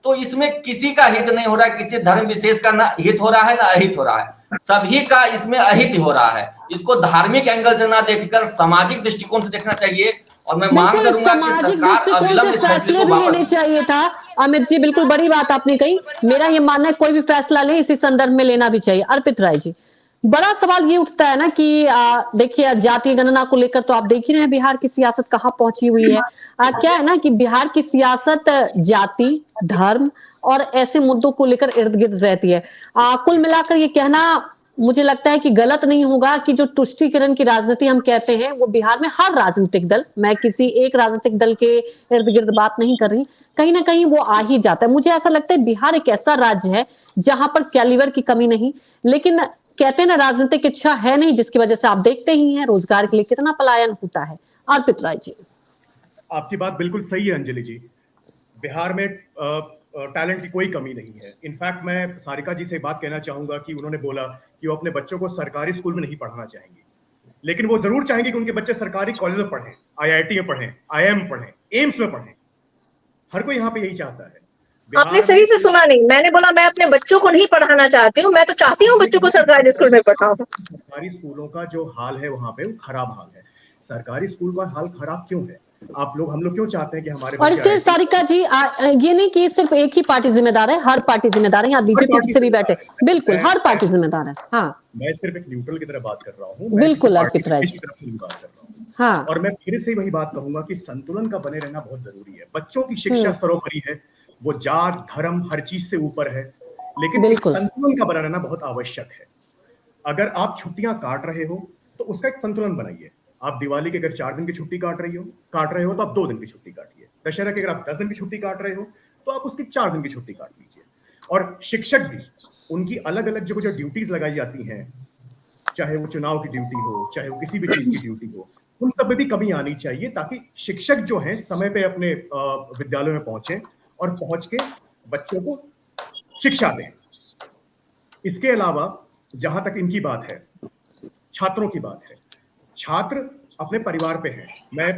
S9: तो इसमें किसी का हित नहीं हो रहा है, किसी धर्म विशेष का ना हित हो रहा है ना अहित हो रहा है, सभी का इसमें अहित हो रहा है। इसको धार्मिक एंगल से ना देखकर सामाजिक दृष्टिकोण से देखना चाहिए और मैं मांग करूंगा कि सरकार अविलंब इस फैसले को
S1: लेने चाहिए था। अमित जी, बिल्कुल बड़ी बात आपने कही। मेरा ये मानना है कोई भी फैसला ले इसी संदर्भ में लेना भी चाहिए। अर्पित राय जी, बड़ा सवाल ये उठता है ना कि देखिए जातीय गणना को लेकर तो आप देख ही रहे हैं बिहार की सियासत कहाँ पहुंची हुई है। क्या है ना कि बिहार की सियासत जाति, धर्म और ऐसे मुद्दों को लेकर इर्द गिर्द रहती है। कुल मिलाकर ये कहना मुझे लगता है कि गलत नहीं होगा कि जो तुष्टीकरण की राजनीति हम कहते हैं वो बिहार में हर राजनीतिक दल, मैं किसी एक राजनीतिक दल के इर्द गिर्द बात नहीं कर रही, कहीं ना कहीं वो आ ही जाता है। मुझे ऐसा लगता है बिहार एक ऐसा राज्य है जहां पर कैलिबर की कमी नहीं, लेकिन कहते हैं ना राजनीतिक इच्छा है नहीं, जिसकी वजह से आप देखते ही हैं रोजगार के लिए कितना पलायन होता है। अर्पित राय जी,
S8: आपकी बात बिल्कुल सही है अंजलि जी। बिहार में टैलेंट की कोई कमी नहीं है। इनफैक्ट मैं सारिका जी से बात कहना चाहूंगा कि उन्होंने बोला कि वो अपने बच्चों को सरकारी स्कूल में नहीं पढ़ाना चाहेंगे, लेकिन वो जरूर चाहेंगे कि उनके बच्चे सरकारी कॉलेज में पढ़ें, IIT में पढ़ें, IIM पढ़ें, एम्स में पढ़ें। हर कोई यहाँ पे यही चाहता है।
S7: आपने सही से सुना नहीं, मैंने बोला मैं अपने बच्चों को नहीं पढ़ाना चाहती हूँ, मैं तो चाहती हूँ बच्चों को सरकारी स्कूल में पढ़ाऊं।
S8: सरकारी स्कूलों का जो हाल है वहाँ पे वो खराब हाल है। सरकारी स्कूल का हाल खराब क्यों है? हम लोग क्यों चाहते हैं कि हमारे
S1: और इसके सारिका जी ये नहीं कि सिर्फ एक ही पार्टी जिम्मेदार है, हर पार्टी जिम्मेदार है। यहाँ बीजेपी से भी बैठे, बिल्कुल हर पार्टी जिम्मेदार है। हाँ,
S8: मैं सिर्फ एक न्यूट्रल की तरह बात कर रहा हूँ,
S1: बिल्कुल अर्पित राय
S8: की तरफ से बात कर रहा हूँ।
S1: हाँ,
S8: और मैं फिर से वही बात कहूंगा कि संतुलन का बने रहना बहुत जरूरी है। बच्चों की शिक्षा सर्वोपरि है, वो जात धर्म हर चीज से ऊपर है, लेकिन संतुलन का बना रहना बहुत आवश्यक है। अगर आप छुट्टियां काट रहे हो तो उसका एक संतुलन बनाइए। आप दिवाली के अगर 4 दिन की छुट्टी काट रहे हो तो आप 2 दिन की छुट्टी काटिए। दशहरा की अगर आप 10 दिन की छुट्टी काट रहे हो तो आप उसकी 4 दिन की छुट्टी काट लीजिए। और शिक्षक भी उनकी अलग अलग जो ड्यूटीज लगाई जाती हैं, चाहे वो चुनाव की ड्यूटी हो, चाहे वो किसी भी चीज की ड्यूटी हो, उन सब में भी कमी आनी चाहिए ताकि शिक्षक जो है समय पे अपने विद्यालयों में पहुंचे और पहुंच के बच्चों को शिक्षा दें। इसके अलावा जहां तक इनकी बात है, छात्रों की बात है, छात्र अपने परिवार पे हैं। मैं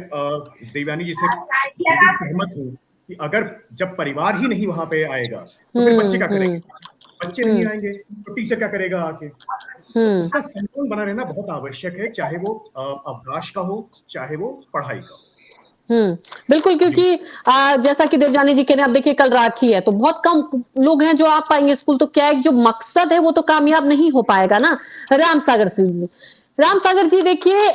S8: देवयानी जी से सहमत हूं कि अगर जब परिवार ही नहीं वहां पे आएगा तो फिर बच्चे क्या करेंगे? बच्चे नहीं आएंगे तो टीचर क्या करेगा आके? उसका संतुलन बना रहना बहुत आवश्यक है, चाहे वो अवकाश का हो, चाहे वो पढ़ाई का हो।
S1: बिल्कुल, क्योंकि जैसा कि देवयानी जी कह रहे हैं, अब देखिए कल राखी है तो बहुत कम लोग हैं जो आ पाएंगे स्कूल, तो क्या एक जो मकसद है वो तो कामयाब नहीं हो पाएगा ना। राम सागर जी देखिए,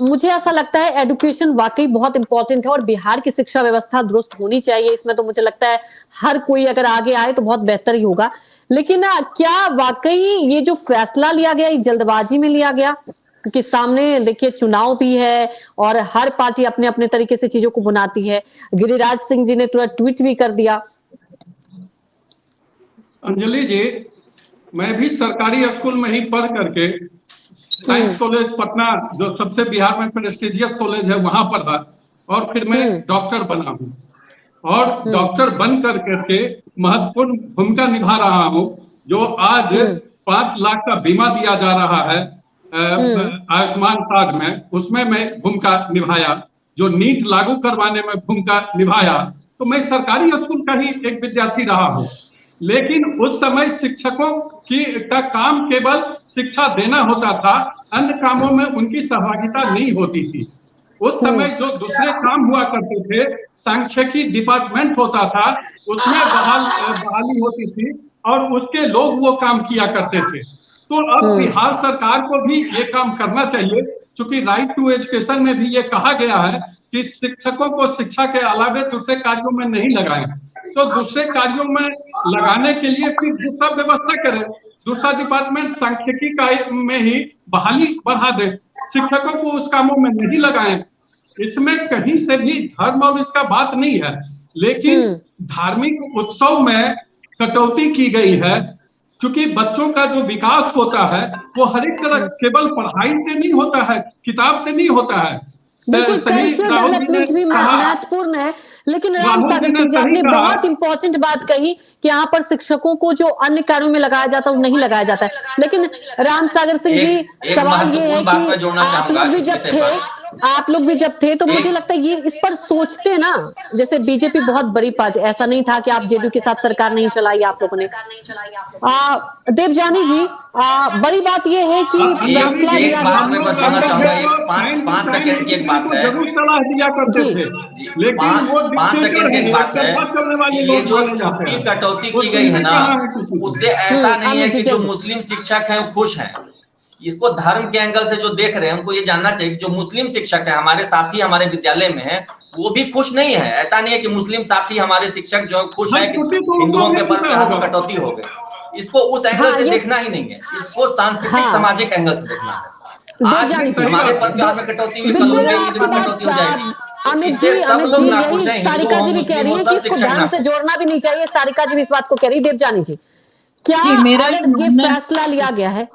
S1: मुझे ऐसा लगता है एजुकेशन वाकई बहुत इंपॉर्टेंट है और बिहार की शिक्षा व्यवस्था दुरुस्त होनी चाहिए। इसमें तो मुझे लगता है हर कोई अगर आगे आए तो बहुत बेहतर ही होगा। लेकिन क्या वाकई ये जो फैसला लिया गया ये जल्दबाजी में लिया गया? क्योंकि सामने देखिए चुनाव भी है और हर पार्टी अपने अपने तरीके से चीजों को बनाती है। गिरिराज सिंह जी ने तुरंत ट्वीट भी कर दिया।
S6: अंजलि जी, मैं भी सरकारी स्कूल में ही पढ़ करके साइंस कॉलेज पटना, जो सबसे बिहार में प्रेस्टिजियस कॉलेज है, वहां पढ़ा और फिर मैं डॉक्टर बना हूँ और डॉक्टर बन करके महत्वपूर्ण भूमिका निभा रहा हूँ। जो आज 5 लाख का बीमा दिया जा रहा है आयुष्मान कार्ड में, उसमें मैं भूमिका निभाया, जो नीट लागू करवाने में भूमिका निभाया, तो मैं सरकारी स्कूल का ही एक विद्यार्थी रहा हूँ। लेकिन उस समय शिक्षकों का काम केवल शिक्षा देना होता था, अन्य कामों में उनकी सहभागिता नहीं होती थी। उस समय जो दूसरे काम हुआ करते थे, सांख्यिकी डिपार्टमेंट होता था, उसमें बहाली होती थी और उसके लोग वो काम किया करते थे। तो अब बिहार सरकार को भी ये काम करना चाहिए, क्योंकि राइट टू एजुकेशन में भी ये कहा गया है कि शिक्षकों को शिक्षा के अलावा दूसरे कार्यों में नहीं लगाएं। तो दूसरे कार्यों में लगाने के लिए फिर दूसरा व्यवस्था करें, दूसरा डिपार्टमेंट सांख्यिकी का में ही बहाली बढ़ा दे, शिक्षकों को उस कामों में नहीं लगाएं। इसमें कहीं से भी धर्म और इसका बात नहीं है, लेकिन धार्मिक उत्सव में कटौती की गई है, क्योंकि बच्चों का जो विकास होता है वो हर एक तरह केवल पढ़ाई से नहीं होता है, किताब से नहीं होता है।
S1: बिल्कुल, कल्चरल डेवलपमेंट भी महत्वपूर्ण है, लेकिन राम सागर सिंह जी आपने बहुत इंपॉर्टेंट बात कही कि यहाँ पर शिक्षकों को जो अन्य कार्यों में लगाया जाता है वो नहीं लगाया जाता है। लेकिन राम सागर सिंह जी, सवाल ये है कि आप लोग भी जब थे तो मुझे लगता है ये इस पर सोचते ना, जैसे बीजेपी बहुत बड़ी पार्टी, ऐसा नहीं था कि आप जेडीयू के साथ सरकार नहीं चलाई आप लोगों ने। देवजानी जी, बड़ी बात ये है कि फैसला लिया गया,
S9: मैं बताना चाहूंगा, एक 5 सेकंड की एक बात है, लेकिन 5 सेकंड की एक बात है, ये जो छुट्टी कटौती की गई है ना, उससे ऐसा नहीं है कि जो मुस्लिम शिक्षक हैं वो खुश हैं। इसको धर्म के एंगल से जो देख रहे हैं उनको ये जानना चाहिए कि जो मुस्लिम शिक्षक है हमारे साथी हमारे विद्यालय में है, वो भी खुश नहीं है। ऐसा नहीं है कि मुस्लिम साथी हमारे शिक्षक जो है खुश है कि हिंदुओं के पर कटौती हो गई। इसको उस एंगल से देखना ही नहीं है, इसको सांस्कृतिक सामाजिक एंगल से देखना है। आज हमारे पर त्योहार में कटौती हुई, कल उनके ईद में कटौती हो जाएगी।
S1: अमित जी, यही सारिका जी भी कह रही है कि इसको धर्म से जोड़ना भी नहीं चाहिए। सारिका जी भी इस बात को कह रही है। देवजानी जी, क्या अगर ये फैसला लिया गया है,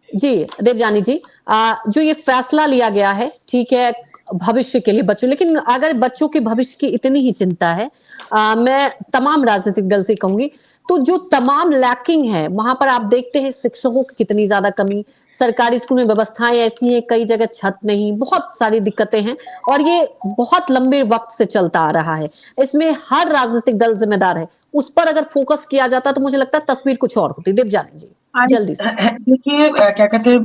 S1: जी देवजानी जी, जो ये फैसला लिया गया है, ठीक है, भविष्य के लिए बच्चों, लेकिन अगर बच्चों के भविष्य की इतनी ही चिंता है, मैं तमाम राजनीतिक दल से कहूंगी, तो जो तमाम लैकिंग है वहां पर आप देखते हैं शिक्षकों की कितनी ज्यादा कमी, सरकारी स्कूल में व्यवस्थाएं ऐसी हैं, कई जगह छत नहीं, बहुत सारी दिक्कतें हैं और ये बहुत लंबे वक्त से चलता आ रहा है। इसमें हर राजनीतिक दल जिम्मेदार है। उस पर अगर फोकस किया जाता तो मुझे लगता है तस्वीर कुछ और होती। देवजानी जी जल्दी से।
S12: देखिए, क्या कहते हैं,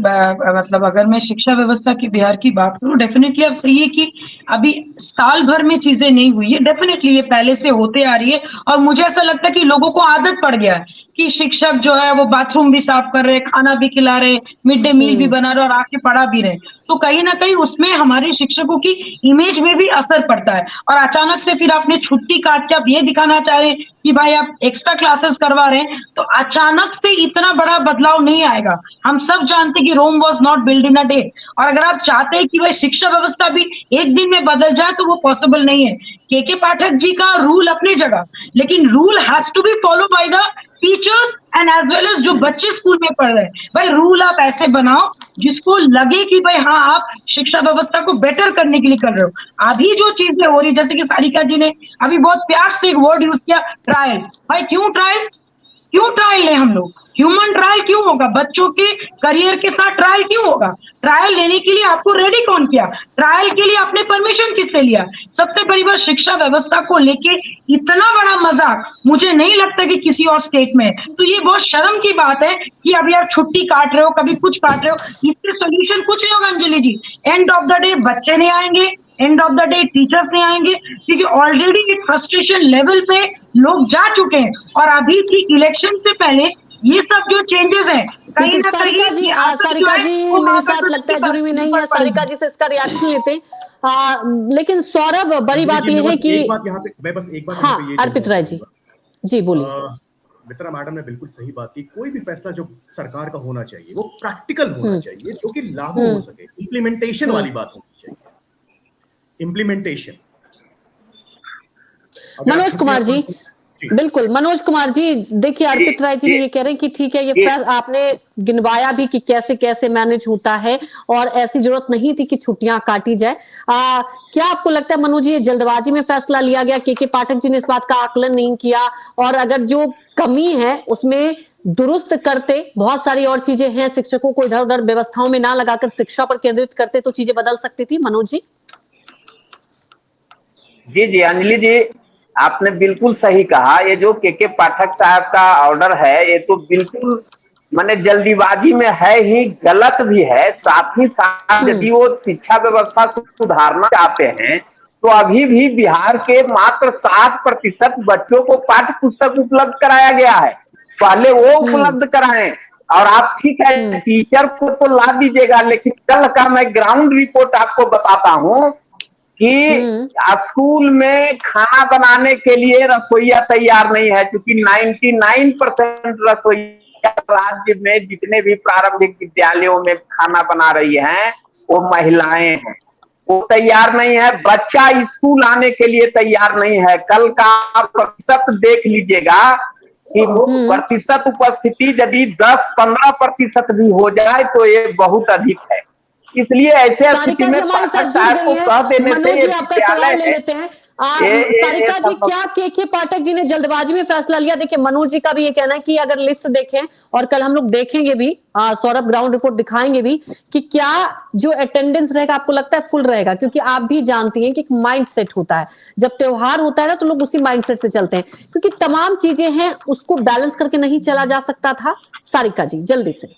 S12: मतलब अगर मैं शिक्षा व्यवस्था की बिहार की बात करूं, डेफिनेटली अब सही है कि अभी साल भर में चीजें नहीं हुई है, डेफिनेटली ये पहले से होते आ रही है और मुझे ऐसा लगता है कि लोगों को आदत पड़ गया है कि शिक्षक जो है वो बाथरूम भी साफ कर रहे, खाना भी खिला रहे, मिड डे मील भी बना रहे और आके पढ़ा भी रहे। तो कहीं ना कहीं उसमें हमारे शिक्षकों की इमेज में भी असर पड़ता है और अचानक से फिर आपने छुट्टी काट के आप ये दिखाना चाह रहे हैं कि भाई आप एक्स्ट्रा क्लासेस करवा रहे हैं, तो अचानक से इतना बड़ा बदलाव नहीं आएगा। हम सब जानते हैं कि Rome was not build in a day, और अगर आप चाहते हैं कि भाई शिक्षा व्यवस्था भी एक दिन में बदल जाए तो वो पॉसिबल नहीं है। के पाठक जी का रूल अपनी जगह, लेकिन rule has to be follow by the teachers and as well as जो बच्चे स्कूल में पढ़ रहे हैं। भाई रूल आप ऐसे बनाओ जिसको लगे कि भाई हाँ आप शिक्षा व्यवस्था को बेटर करने के लिए कर रहे हो। अभी जो चीजें हो रही, जैसे कि सारिका जी ने अभी बहुत प्यार से एक वर्ड यूज किया, ट्रायल। भाई क्यों ट्रायल, क्यों ट्रायल लें हम लोग? ह्यूमन ट्रायल क्यों होगा? बच्चों के करियर के साथ ट्रायल क्यों होगा? ट्रायल लेने के लिए आपको रेडी कौन किया? ट्रायल के लिए आपने परमिशन किससे लिया? सबसे बड़ी बात, शिक्षा व्यवस्था को लेके इतना बड़ा मजाक मुझे नहीं लगता कि किसी और स्टेट में है। तो ये बहुत शर्म की बात है कि अभी आप छुट्टी काट रहे हो, कभी कुछ काट रहे हो, इससे सोल्यूशन कुछ नहीं होगा। अंजलि जी, एंड ऑफ द डे बच्चे नहीं आएंगे, end of the day teachers नहीं आएंगे, क्योंकि ऑलरेडी एक फ्रस्ट्रेशन लेवल पे लोग जा चुके हैं। और अभी ठीक इलेक्शन से पहले ये सब जो चेंजेस है, कहीं ना कहीं
S1: सारिका जी मेरे साथ लगता है जुड़ी हुई नहीं है, सारिका जी से इसका रिएक्शन लेते हैं। लेकिन सौरभ, बड़ी बात ये है कि
S8: मैं बस एक बात,
S1: हाँ, अर्पित राय जी जी बोलिए।
S8: मित्रा मैडम ने बिल्कुल सही बात की। कोई भी फैसला जो सरकार का होना चाहिए वो प्रैक्टिकल होना चाहिए, जो कि लागू हो सके, इम्प्लीमेंटेशन वाली बात होनी चाहिए, इम्प्लीमेंटेशन।
S1: मनोज कुमार जी, बिल्कुल मनोज कुमार जी, देखिए अर्पित राय जी भी ये कह रहे हैं कि ठीक है, ये आपने गिनवाया भी कि कैसे कैसे मैनेज होता है और ऐसी जरूरत नहीं थी कि छुट्टियां काटी जाए। क्या आपको लगता है मनोज जी, ये जल्दबाजी में फैसला लिया गया? के पाठक जी ने इस बात का आकलन नहीं किया और अगर जो कमी है उसमें दुरुस्त करते, बहुत सारी और चीजें हैं, शिक्षकों को इधर उधर व्यवस्थाओं में ना लगाकर शिक्षा पर केंद्रित करते तो चीजें बदल सकती थी। मनोज जी।
S10: जी जी अंजलि जी, आपने बिल्कुल सही कहा। ये जो के पाठक साहब का ऑर्डर है, ये तो बिल्कुल माने जल्दीबाजी में है ही, गलत भी है। साथ ही साथ यदि वो शिक्षा व्यवस्था को सुधारना चाहते हैं तो अभी भी बिहार के मात्र 60% बच्चों को पाठ्य पुस्तक उपलब्ध कराया गया है। पहले वो उपलब्ध कराएं। और आप ठीक है टीचर को तो ला दीजिएगा, लेकिन कल का मैं ग्राउंड रिपोर्ट आपको बताता हूँ कि स्कूल में खाना बनाने के लिए रसोईया तैयार नहीं है, क्योंकि 99% रसोईया राज्य में जितने भी प्रारंभिक विद्यालयों में खाना बना रही हैं वो महिलाएं हैं। वो तैयार नहीं है, बच्चा स्कूल आने के लिए तैयार नहीं है। कल का आप प्रतिशत देख लीजिएगा कि प्रतिशत उपस्थिति यदि 10-15% भी हो जाए तो ये बहुत अधिक है। इसलिए ऐसे स्थिति में पाठक साहब को कह देने से ये विद्यालय है।
S1: सारिका जी, क्या के पाठक जी ने जल्दबाजी में फैसला लिया? देखिए मनोज जी का भी ये कहना है कि अगर लिस्ट देखें, और कल हम लोग देखेंगे भी, सौरभ ग्राउंड रिपोर्ट दिखाएंगे भी, कि क्या जो अटेंडेंस रहेगा आपको लगता है फुल रहेगा? क्योंकि आप भी जानती हैं कि एक माइंड सेट होता है, जब त्योहार होता है ना तो लोग उसी माइंड सेट से चलते हैं, क्योंकि तमाम चीजें हैं उसको बैलेंस करके नहीं चला जा सकता था। सारिका जी जल्दी से।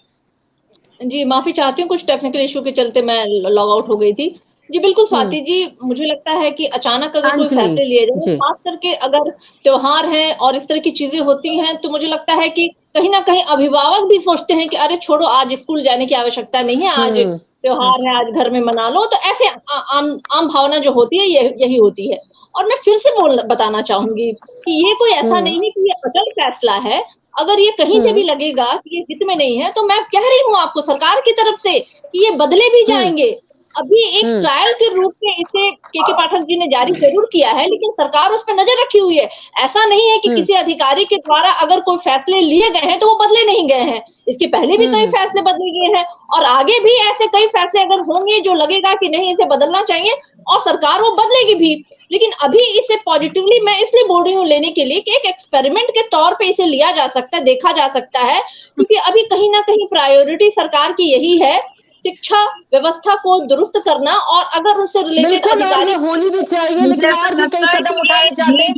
S7: जी माफी चाहती हूँ, कुछ टेक्निकल इशू के चलते मैं लॉग आउट हो गई थी। जी बिल्कुल स्वाति जी, मुझे लगता है कि अचानक अगर कोई फैसले लिए जाए, खास करके अगर त्योहार है और इस तरह की चीजें होती हैं, तो मुझे लगता है कि कहीं ना कहीं अभिभावक भी सोचते हैं कि अरे छोड़ो, आज स्कूल जाने की आवश्यकता नहीं है, आज त्योहार है, आज घर में मना लो। तो ऐसे आम भावना जो होती है यही होती है। और मैं फिर से बताना चाहूंगी कि ये कोई ऐसा नहीं है कि ये अटल फैसला है। अगर ये कहीं से भी लगेगा कि ये हित में नहीं है, तो मैं कह रही हूँ आपको सरकार की तरफ से कि ये बदले भी जाएंगे। अभी एक ट्रायल के रूप में इसे के पाठक जी ने जारी जरूर किया है, लेकिन सरकार उस पर नजर रखी हुई है। ऐसा नहीं है कि किसी अधिकारी के द्वारा अगर कोई फैसले लिए गए हैं तो वो बदले नहीं गए हैं। इसके पहले भी कई फैसले बदले गए हैं और आगे भी ऐसे कई फैसले अगर होंगे जो लगेगा कि नहीं इसे बदलना चाहिए, और सरकार वो बदलेगी भी। लेकिन अभी इसे पॉजिटिवली मैं इसलिए बोल रही हूँ लेने के लिए कि एक एक्सपेरिमेंट के तौर पे इसे लिया जा सकता है, देखा जा सकता है, क्योंकि अभी कहीं ना कहीं प्रायोरिटी सरकार की यही है, शिक्षा व्यवस्था को दुरुस्त करना। और अगर उससे रिलेटेड अधिकारी
S1: होनी भी चाहिए, लेकिन और भी कई कदम उठाए जाते हैं।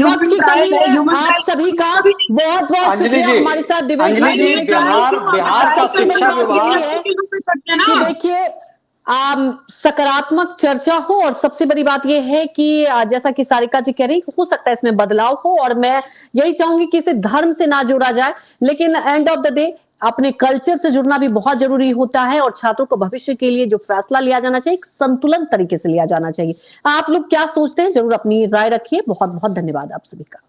S1: वक्त की कमी है आप सभी का। बहुत बहुत शुक्रिया हमारे साथ डिबेट में। बिहार का शिक्षा विभाग है कि देखिए सकारात्मक चर्चा हो, और सबसे बड़ी बात यह है कि जैसा कि सारिका जी कह रही, हो सकता है इसमें बदलाव हो, और मैं यही चाहूंगी कि इसे धर्म से ना जोड़ा जाए, लेकिन एंड ऑफ द डे अपने कल्चर से जुड़ना भी बहुत जरूरी होता है। और छात्रों को भविष्य के लिए जो फैसला लिया जाना चाहिए एक संतुलन तरीके से लिया जाना चाहिए। आप लोग क्या सोचते हैं, जरूर अपनी राय रखिए। बहुत बहुत धन्यवाद आप सभी का।